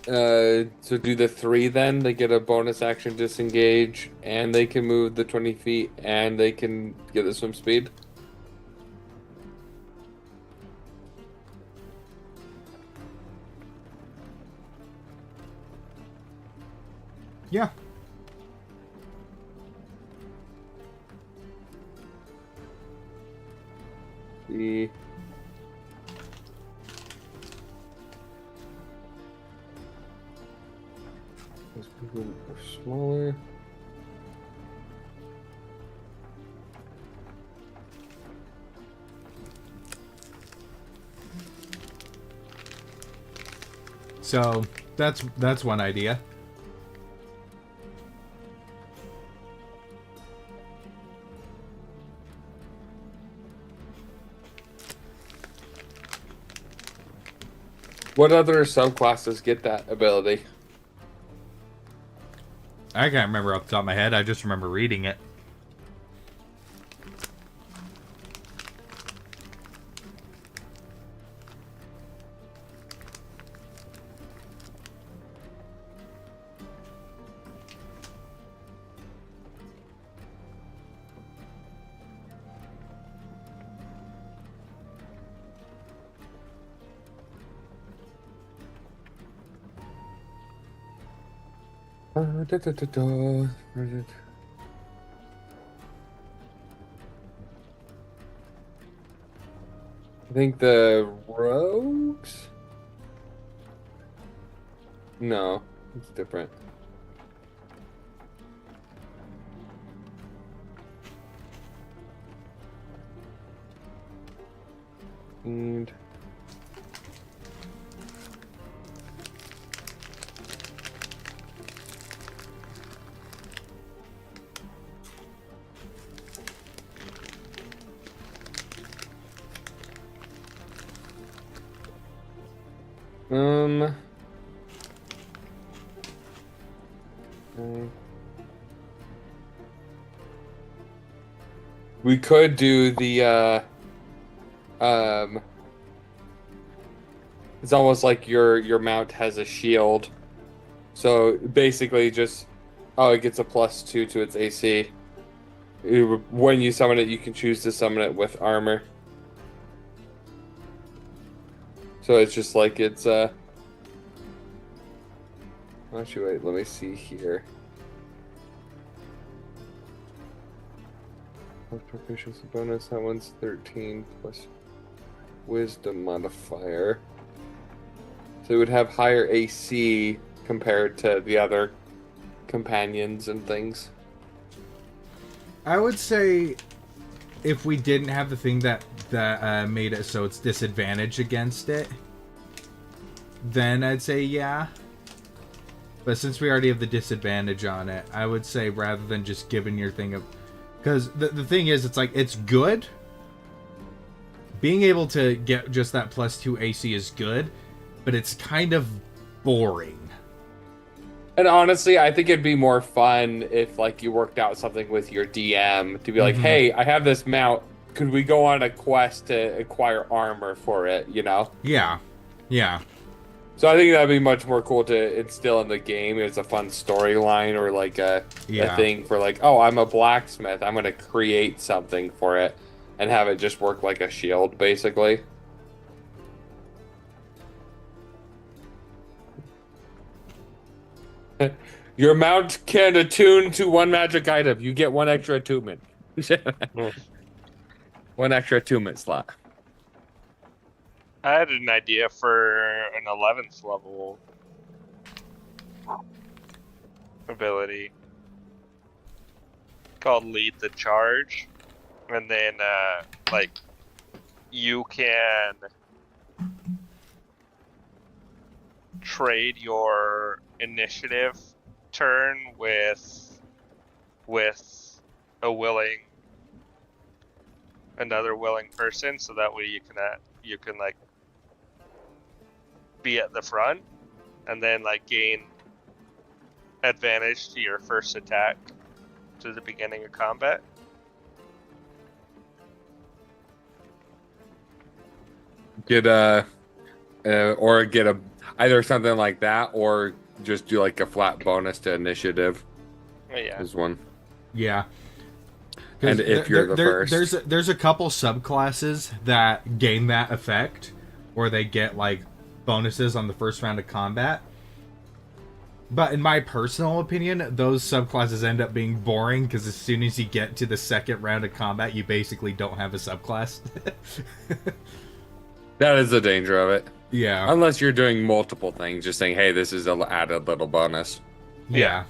do the 3 then? They get a bonus action disengage, and they can move the 20 feet, and they can get the swim speed? Yeah. The those people are smaller. So that's one idea. What other subclasses get that ability? I can't remember off the top of my head. I just remember reading it. Where is it? I think the rogues? No, it's different. And we could do the it's almost like your mount has a shield. So basically just it gets a +2 to its AC. When you summon it, you can choose to summon it with armor. So it's just like it's actually wait, let me see here. Proficiency bonus, that one's 13 plus wisdom modifier. So it would have higher AC compared to the other companions and things. I would say if we didn't have the thing that made it so it's disadvantage against it, then I'd say yeah. But since we already have the disadvantage on it, I would say rather than just giving your thing a... Because the thing is, it's like, it's good. Being able to get just that +2 AC is good, but it's kind of boring. And honestly, I think it'd be more fun if, like, you worked out something with your DM to be like, hey, I have this mount. Could we go on a quest to acquire armor for it, you know? Yeah. Yeah. So I think that'd be much more cool to instill in the game. It's a fun storyline or like a thing for like, oh, I'm a blacksmith. I'm going to create something for it and have it just work like a shield, basically. Your mount can attune to one magic item. You get one extra attunement. One extra attunement slot. I had an idea for an 11th level ability called Lead the Charge. And then, like, you can trade your initiative turn with another willing person, so that way you can like be at the front and then like gain advantage to your first attack to the beginning of combat. Get either something like that or just do like a flat bonus to initiative. Yeah. Is one. Yeah. And if you're the first. There's a couple subclasses that gain that effect, or they get like bonuses on the first round of combat. But in my personal opinion, those subclasses end up being boring because as soon as you get to the second round of combat, you basically don't have a subclass. That is the danger of it. Yeah. Unless you're doing multiple things, just saying, "Hey, this is an added little bonus." Yeah.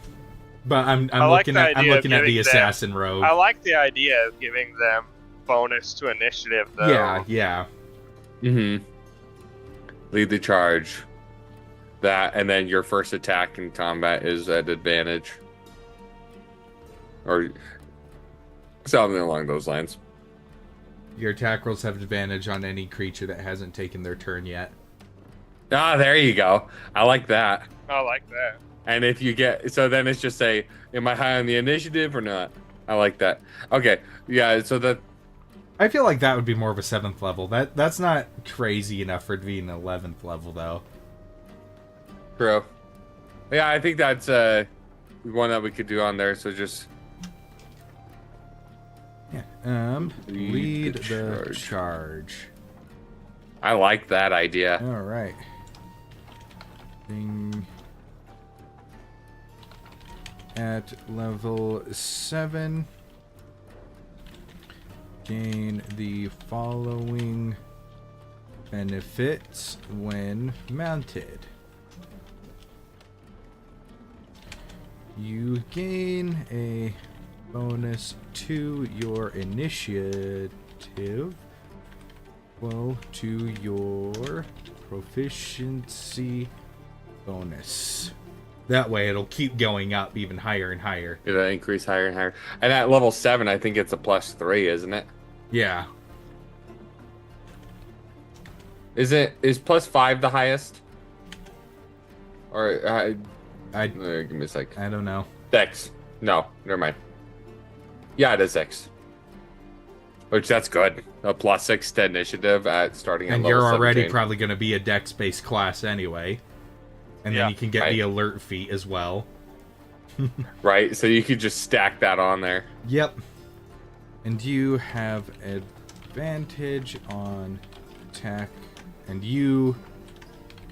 But I'm like looking at the them, assassin rogue. I like the idea of giving them bonus to initiative, though. Yeah, yeah. Mm-hmm. Lead the charge. That, and then your first attack in combat is at advantage. Or something along those lines. Your attack rolls have advantage on any creature that hasn't taken their turn yet. Ah, there you go. I like that. I like that. And if you get... So then it's just say, am I high on the initiative or not? I like that. Okay. Yeah, so that... I feel like that would be more of a 7th level. That's not crazy enough for it to be an 11th level, though. True. Yeah, I think that's one that we could do on there, so just... Yeah. Lead the charge. I like that idea. All right. Ding. at level 7, gain the following benefits when mounted. You gain a bonus to your initiative, well, to your proficiency bonus. That way it'll keep going up even higher and higher. It'll increase higher and higher. And at level 7, I think it's a +3, isn't it? Yeah. Is +5 the highest? Or give me a sec. I don't know. 6. No, never mind. Yeah, it is 6. Which that's good. A +6 to initiative at starting at And level you're already 17. probably going to be a dex-based class anyway. And then you can get the alert feat as well. Right, so you could just stack that on there. Yep. And you have advantage on attack. And you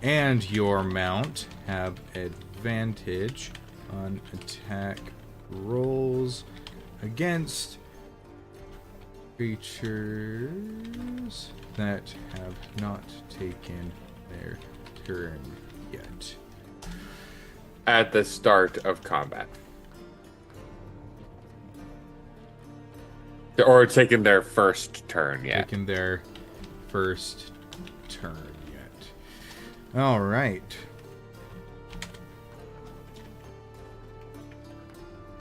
and your mount have advantage on attack rolls against creatures that have not taken their turn yet. At the start of combat. Or taking their first turn yet. Taken their first turn yet. Alright.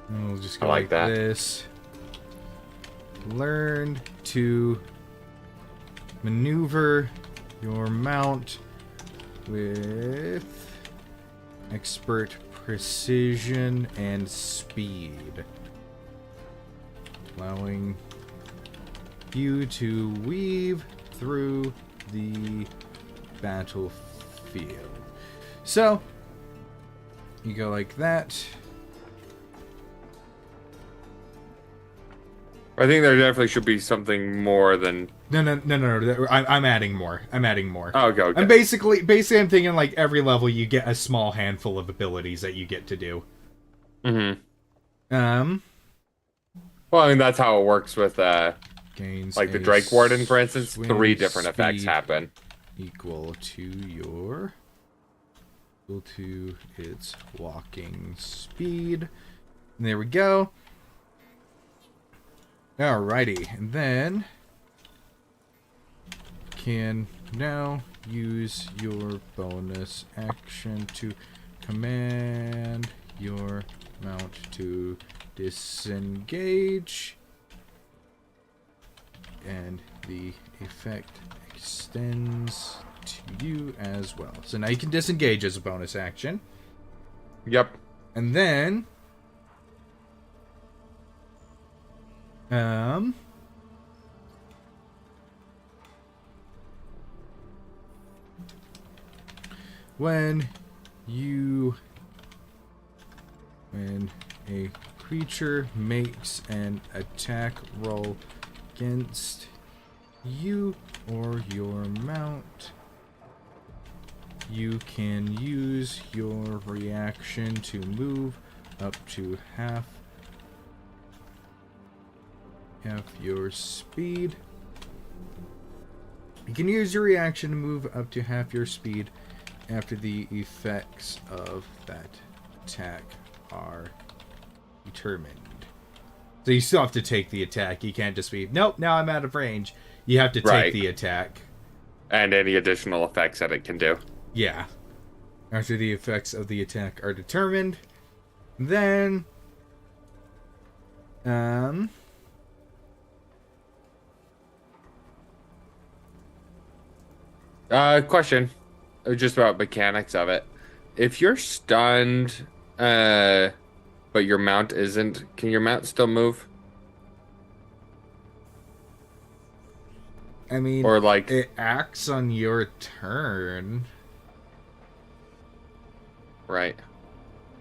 We'll just go I like that. this. Learn to maneuver your mount with expert precision and speed, allowing you to weave through the battlefield. So you go like that. I think there definitely should be something more than... No. I'm adding more. Oh, okay. I'm basically I'm thinking like every level you get a small handful of abilities that you get to do. Mm-hmm. Well, I mean, that's how it works with, gains like the Drake Warden, for instance. 3 different effects speed happen. Equal to its walking speed. And there we go. Alrighty, and then can now use your bonus action to command your mount to disengage, and the effect extends to you as well. So now you can disengage as a bonus action. Yep. And then when a creature makes an attack roll against you or your mount, you can use your reaction to move up to half your speed. You can use your reaction to move up to half your speed after the effects of that attack are determined. So you still have to take the attack. You can't just be, nope, now I'm out of range. You have to take the attack. And any additional effects that it can do. Yeah. After the effects of the attack are determined, then question, just about mechanics of it. If you're stunned, but your mount isn't, can your mount still move? I mean, or like it acts on your turn. Right.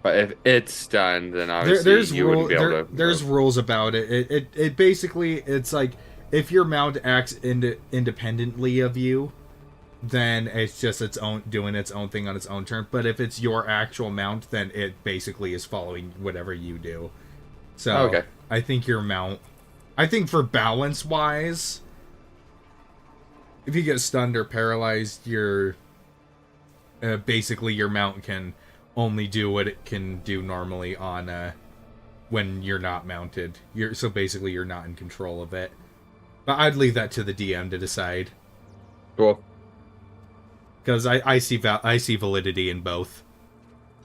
But if it's stunned, then obviously you wouldn't be able to. There's rules about it. It basically, it's like if your mount acts independently of you, then it's just its own doing its own thing on its own turn. But if it's your actual mount, then it basically is following whatever you do. So Okay. I think your mount, I think for balance wise, if you get stunned or paralyzed, your basically your mount can only do what it can do normally on when you're not mounted. So basically you're not in control of it. But I'd leave that to the DM to decide. Cool. Because I see validity in both.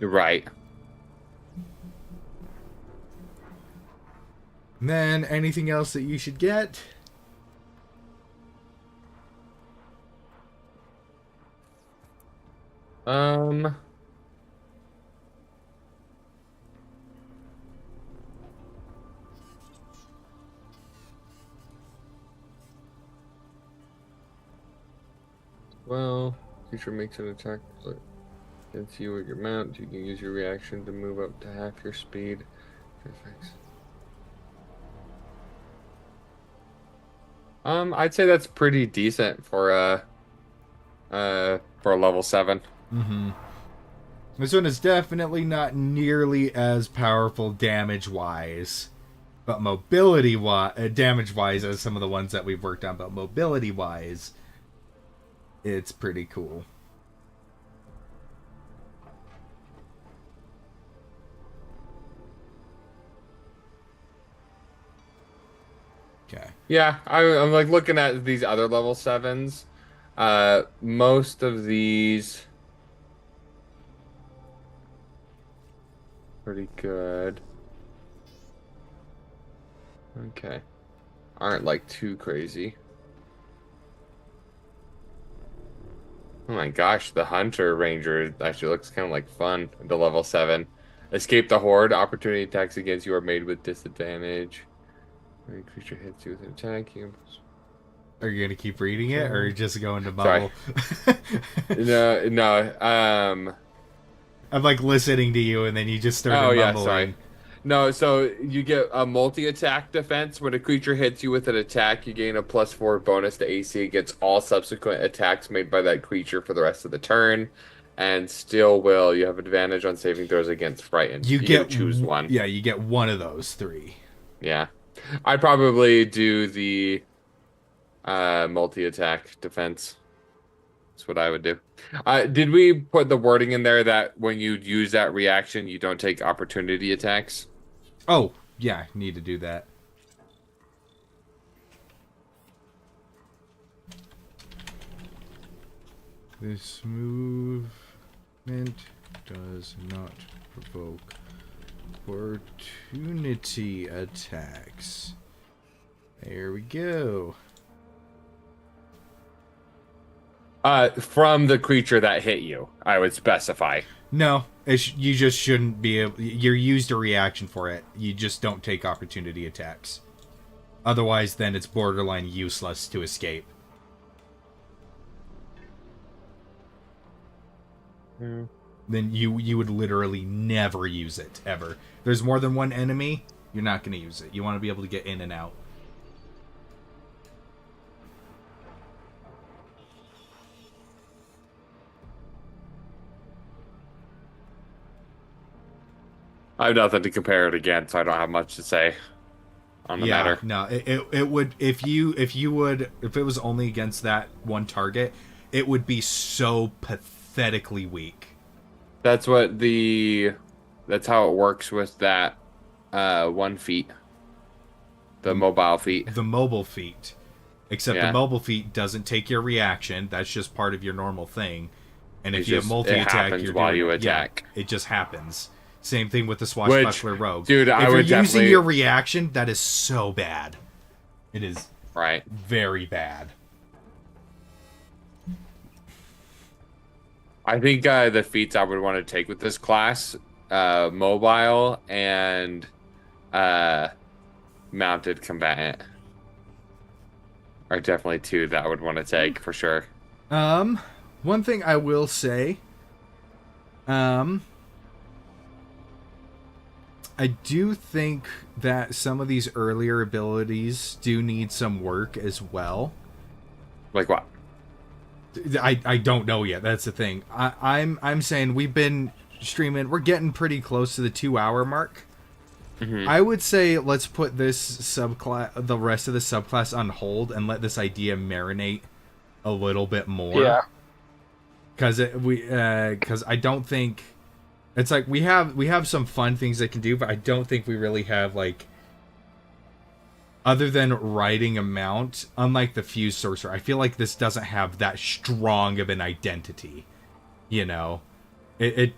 Right. And then anything else that you should get? Well, creature makes an attack against you with your mount. You can use your reaction to move up to half your speed. Perfect. I'd say that's pretty decent for a level 7. Mm-hmm. This one is definitely not nearly as powerful damage-wise, but damage-wise as some of the ones that we've worked on, but mobility-wise, it's pretty cool. Okay. Yeah, I'm like looking at these other level 7s. Most of these pretty good. Okay. Aren't like too crazy. Oh my gosh, the Hunter Ranger actually looks kind of like fun. The level 7. Escape the Horde. Opportunity attacks against you are made with disadvantage. When a creature hits you with an attack, you... Are you gonna keep reading it, or are you just going to bubble? No. I'm like listening to you, and then you just started mumbling. Sorry. No, so you get a multi-attack defense. When a creature hits you with an attack, you gain a +4 bonus to AC against all subsequent attacks made by that creature for the rest of the turn. And still you have advantage on saving throws against Frightened. You get to choose one. Yeah, you get one of those 3. Yeah. I'd probably do the multi-attack defense. That's what I would do. Did we put the wording in there that when you use that reaction, you don't take opportunity attacks? Oh, yeah, need to do that. This movement does not provoke opportunity attacks. There we go. From the creature that hit you, I would specify. No, you just shouldn't be able... You used a reaction for it. You just don't take opportunity attacks. Otherwise, then it's borderline useless to escape. Yeah. Then you would literally never use it, ever. If there's more than one enemy, you're not going to use it. You want to be able to get in and out. I have nothing to compare it against, so I don't have much to say on the matter. No, it would if it was only against that one target, it would be so pathetically weak. That's how it works with that 1 feat. The mobile feat. The mobile feat. Except the mobile feat doesn't take your reaction. That's just part of your normal thing. And if you have multi-attack, you attack. It just happens. Same thing with the Swashbuckler Rogue. Dude, if you're using your reaction, that is so bad. It is very bad. I think the feats I would want to take with this class, mobile and mounted combatant, are definitely 2 that I would want to take for sure. One thing I will say, I do think that some of these earlier abilities do need some work as well. Like what? I don't know yet. That's the thing. I'm saying we've been streaming. We're getting pretty close to the 2-hour mark. Mm-hmm. I would say let's put this subclass, the rest of the subclass, on hold and let this idea marinate a little bit more. Yeah. Because I don't think it's like we have some fun things they can do, but I don't think we really have like, other than riding a mount, unlike the Fused Sorcerer, I feel like this doesn't have that strong of an identity. You know, it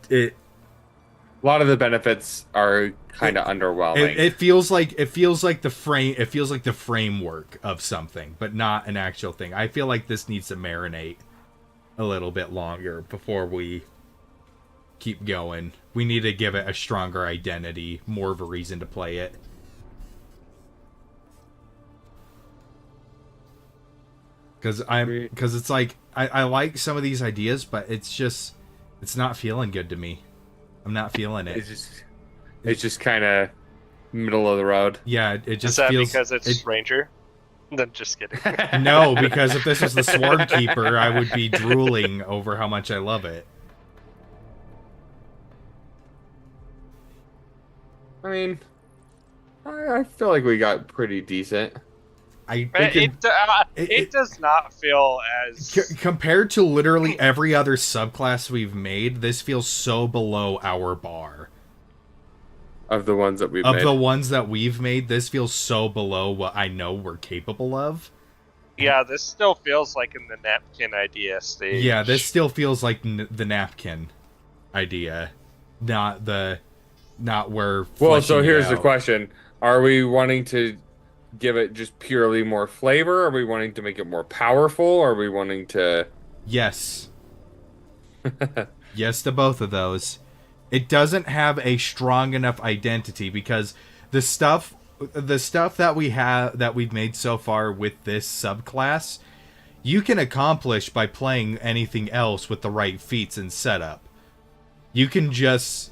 A lot of the benefits are kind of underwhelming. it feels like the frame. It feels like the framework of something, but not an actual thing. I feel like this needs to marinate a little bit longer before we keep going. We need to give it a stronger identity, more of a reason to play it. Because it's like I like some of these ideas, but it's not feeling good to me. I'm not feeling it. It's just kind of middle of the road. Yeah, it just Is that feels because it's Ranger? No, just kidding. no, because if this was the Swarm Keeper, I would be drooling over how much I love it. I mean, I feel like we got pretty decent. I think It does not feel as compared to literally every other subclass we've made, this feels so below our bar. Of the ones that we've Of made. the ones that we've made, this feels so below what I know we're capable of. Yeah, this still feels like in the napkin idea stage. Yeah, this still feels like the napkin idea, not where. Well, so fleshing it here's the out. question: are we wanting to give it just purely more flavor? Are we wanting to make it more powerful? Are we wanting to? Yes. Yes to both of those. It doesn't have a strong enough identity because the stuff that we've made so far with this subclass, you can accomplish by playing anything else with the right feats and setup. You can just,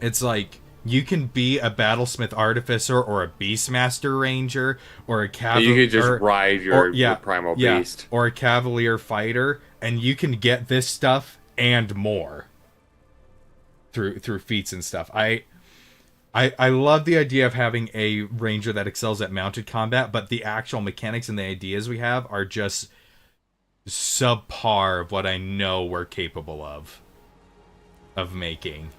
it's like, you can be a Battlesmith Artificer or a Beastmaster Ranger or a Cavalier. You could just ride your Primal Beast. Or a Cavalier Fighter, and you can get this stuff and more through feats and stuff. I love the idea of having a Ranger that excels at mounted combat, but the actual mechanics and the ideas we have are just subpar of what I know we're capable of making.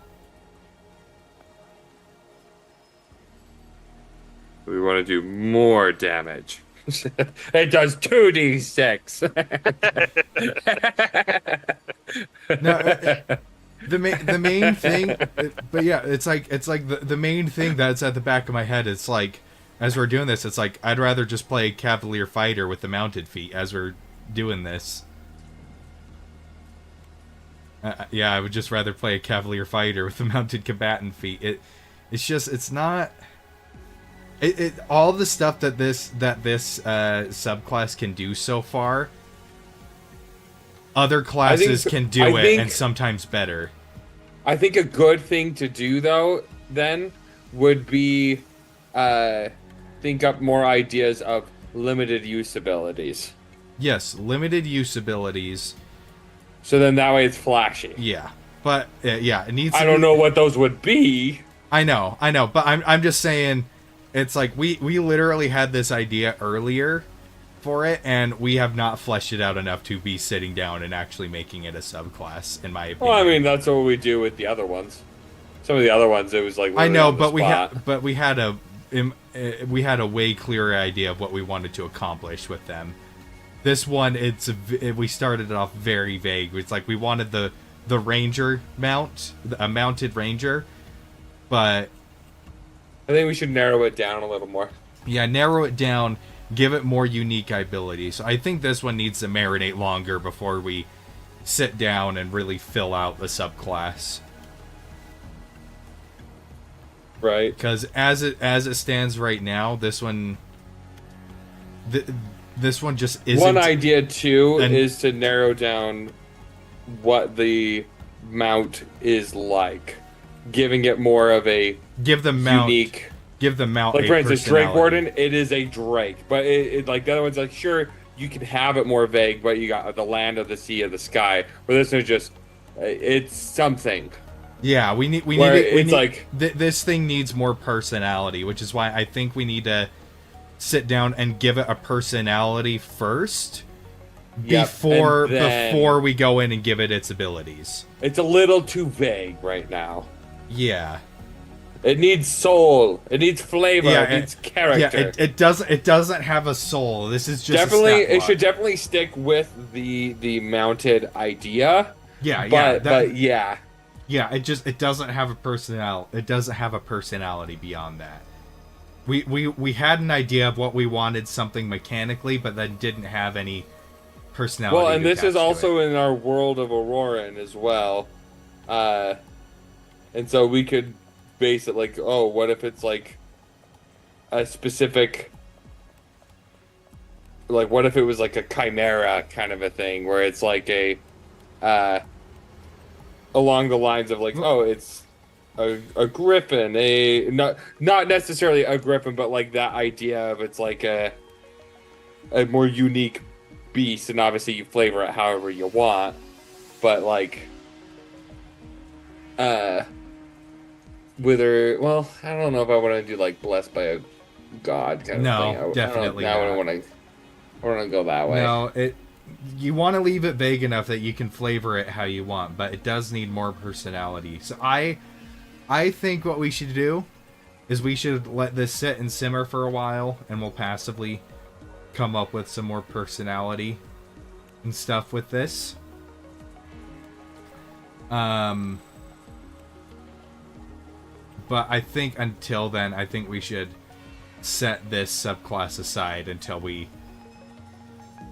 We want to do more damage. It does 2d6. No, the main thing, but yeah, it's like the main thing that's at the back of my head. It's like, as we're doing this, it's like I'd rather just play Cavalier Fighter with the mounted feat as we're doing this. Yeah, I would just rather play a Cavalier Fighter with the mounted combatant feat. It's not. All the stuff that this subclass can do so far, other classes can do it, and sometimes better. I think a good thing to do, though, then, would be think up more ideas of limited use abilities. Yes, limited use abilities. So then that way it's flashy. Yeah, but yeah, it needs. I don't know what those would be. I know, but I'm just saying, it's like we literally had this idea earlier for it, and we have not fleshed it out enough to be sitting down and actually making it a subclass, in my opinion. Well, I mean, that's what we do with the other ones. Some of the other ones, it was like I know, on the but spot. we had a way clearer idea of what we wanted to accomplish with them. This one, we started it off very vague. It's like we wanted the ranger mount, a mounted ranger, but I think we should narrow it down a little more. Yeah, narrow it down, give it more unique abilities. So I think this one needs to marinate longer before we sit down and really fill out the subclass. Right. Because as it stands right now, this one just isn't. One idea too is to narrow down what the mount is like, giving it more of a unique. Give the mount. Like a for instance, Drake personality. Warden, it is a Drake, but it like the other one's like sure you can have it more vague, but you got the land of the sea of the sky. Where this is just, it's something. Yeah, we need this thing needs more personality, which is why I think we need to sit down and give it a personality first before we go in and give it its abilities. It's a little too vague right now. Yeah. It needs soul. It needs flavor. It needs character. Yeah, it doesn't have a soul. This is just definitely. It should definitely stick with the mounted idea. Yeah, but yeah. Yeah, it doesn't have a personality. It doesn't have a personality beyond that. We had an idea of what we wanted something mechanically, but then didn't have any personality. Well, and this is also in our world of Auroran as well, and so we could base it like, oh, what if it's like a specific, like, what if it was like a chimera kind of a thing, where it's like a, along the lines of like, oh, it's a griffin, not necessarily a griffin, but like that idea of it's like a more unique beast, and obviously you flavor it however you want, but like, whether, well, I don't know if I want to do like blessed by a god kind of thing. No, definitely not. I want to go that way. No, you want to leave it vague enough that you can flavor it how you want, but it does need more personality. So I think what we should do is we should let this sit and simmer for a while, and we'll passively come up with some more personality and stuff with this. But I think until then, I think we should set this subclass aside until we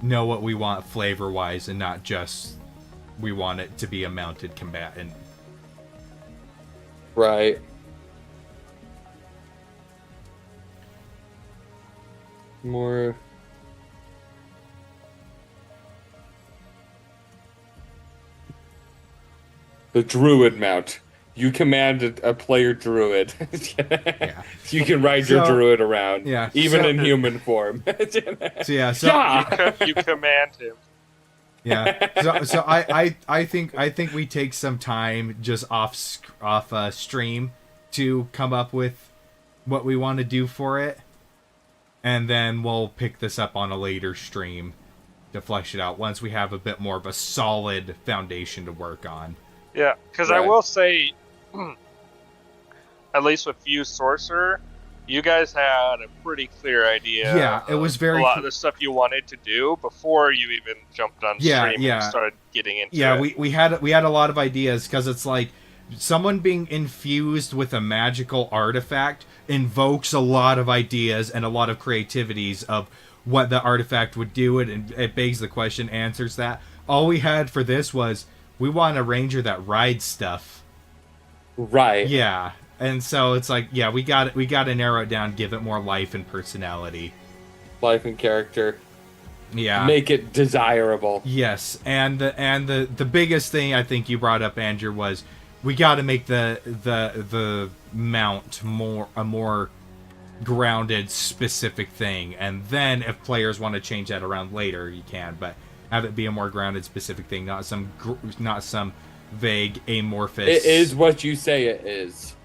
know what we want flavor-wise, and not just we want it to be a mounted combatant. Right. More... The Druid mount. You command a player druid. Yeah. You can ride your druid around. Yeah. Even in human form. You command him. Yeah. So I think we take some time just off stream to come up with what we want to do for it, and then we'll pick this up on a later stream to flesh it out once we have a bit more of a solid foundation to work on. Yeah, because I will say, at least with Fuse Sorcerer, you guys had a pretty clear idea. Yeah, it was very a lot of the stuff you wanted to do before you even jumped on stream and started getting into it. Yeah, we had a lot of ideas, because it's like someone being infused with a magical artifact invokes a lot of ideas and a lot of creativities of what the artifact would do, and it begs the question, answers that. All we had for this was, we want a ranger that rides stuff. Right. Yeah. And so it's like, yeah, we got to narrow it down, give it more life and personality. Life and character. Yeah. Make it desirable. Yes. And the biggest thing I think you brought up, Andrew, was we got to make the mount a more grounded, specific thing. And then if players want to change that around later, you can, but have it be a more grounded, specific thing, not some vague, amorphous... It is what you say it is.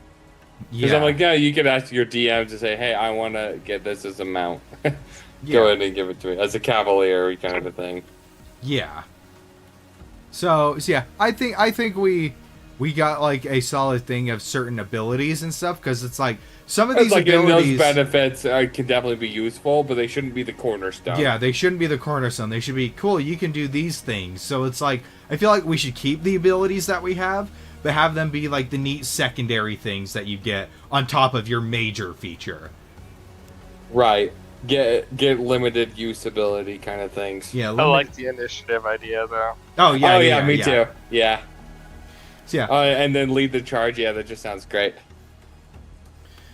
Because Yeah. I'm like, yeah, you could ask your DM to say, hey, I want to get this as a mount. Go ahead and give it to me. As a cavalier kind of a thing. Yeah. So yeah, I think we got like a solid thing of certain abilities and stuff, because it's like some of these abilities, those benefits can definitely be useful, but they shouldn't be the cornerstone. Yeah, they shouldn't be the cornerstone. They should be cool. You can do these things. So it's like, I feel like we should keep the abilities that we have, but have them be like the neat secondary things that you get on top of your major feature. Right. Get limited usability kind of things. Yeah, I like the initiative idea though. Oh yeah. Oh yeah, me too. Yeah. So, yeah. And then lead the charge. Yeah, that just sounds great.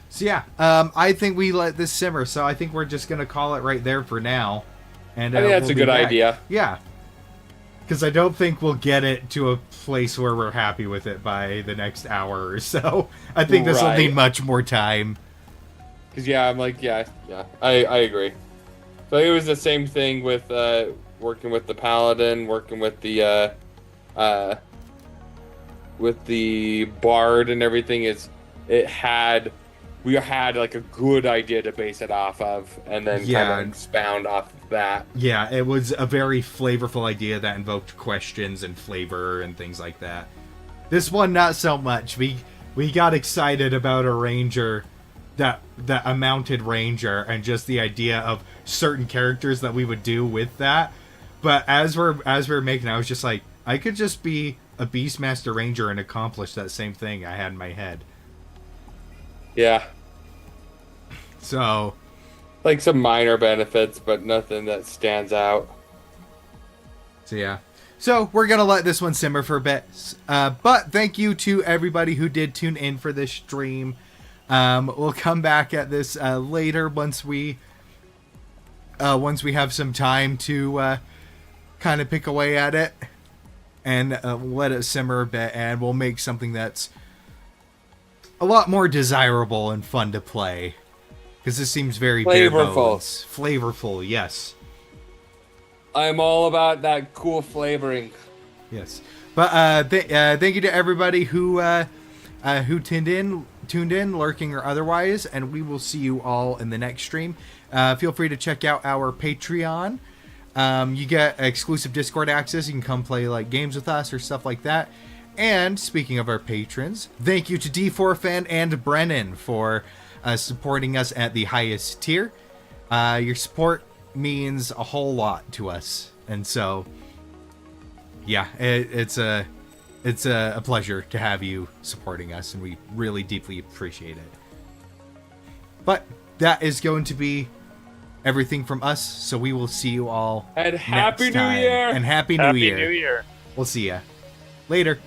So yeah, I think we let this simmer. So I think we're just gonna call it right there for now. And I think that's we'll a be good back. idea. Yeah, because I don't think we'll get it to a place where we're happy with it by the next hour or so. I think this will need much more time. Because I'm like, I agree. So it was the same thing with working with the paladin, working with the bard and everything. We had like a good idea to base it off of, and then kind of expound off of that. Yeah, it was a very flavorful idea that invoked questions and flavor and things like that. This one, not so much. We got excited about a ranger, that a mounted ranger, and just the idea of certain characters that we would do with that. But as we're making, I was just like, I could just be a Beastmaster Ranger and accomplish that same thing I had in my head. Yeah. So, like some minor benefits, but nothing that stands out. So yeah. So we're going to let this one simmer for a bit. But thank you to everybody who did tune in for this stream. We'll come back at this later once we have some time to kind of pick away at it and let it simmer a bit, and we'll make something that's a lot more desirable and fun to play, because this seems very flavorful. Yes, I'm all about that cool flavoring. Yes, but thank you to everybody who tuned in, lurking or otherwise, and we will see you all in the next stream. Feel free to check out our Patreon. You get exclusive Discord access. You can come play like games with us or stuff like that. And speaking of our patrons, thank you to D4Fan and Brennan for supporting us at the highest tier. Your support means a whole lot to us, and so yeah, it's a pleasure to have you supporting us, and we really deeply appreciate it. But that is going to be everything from us, so we will see you all and next Happy New time. Year! And Happy New Year. New Year. We'll see ya later.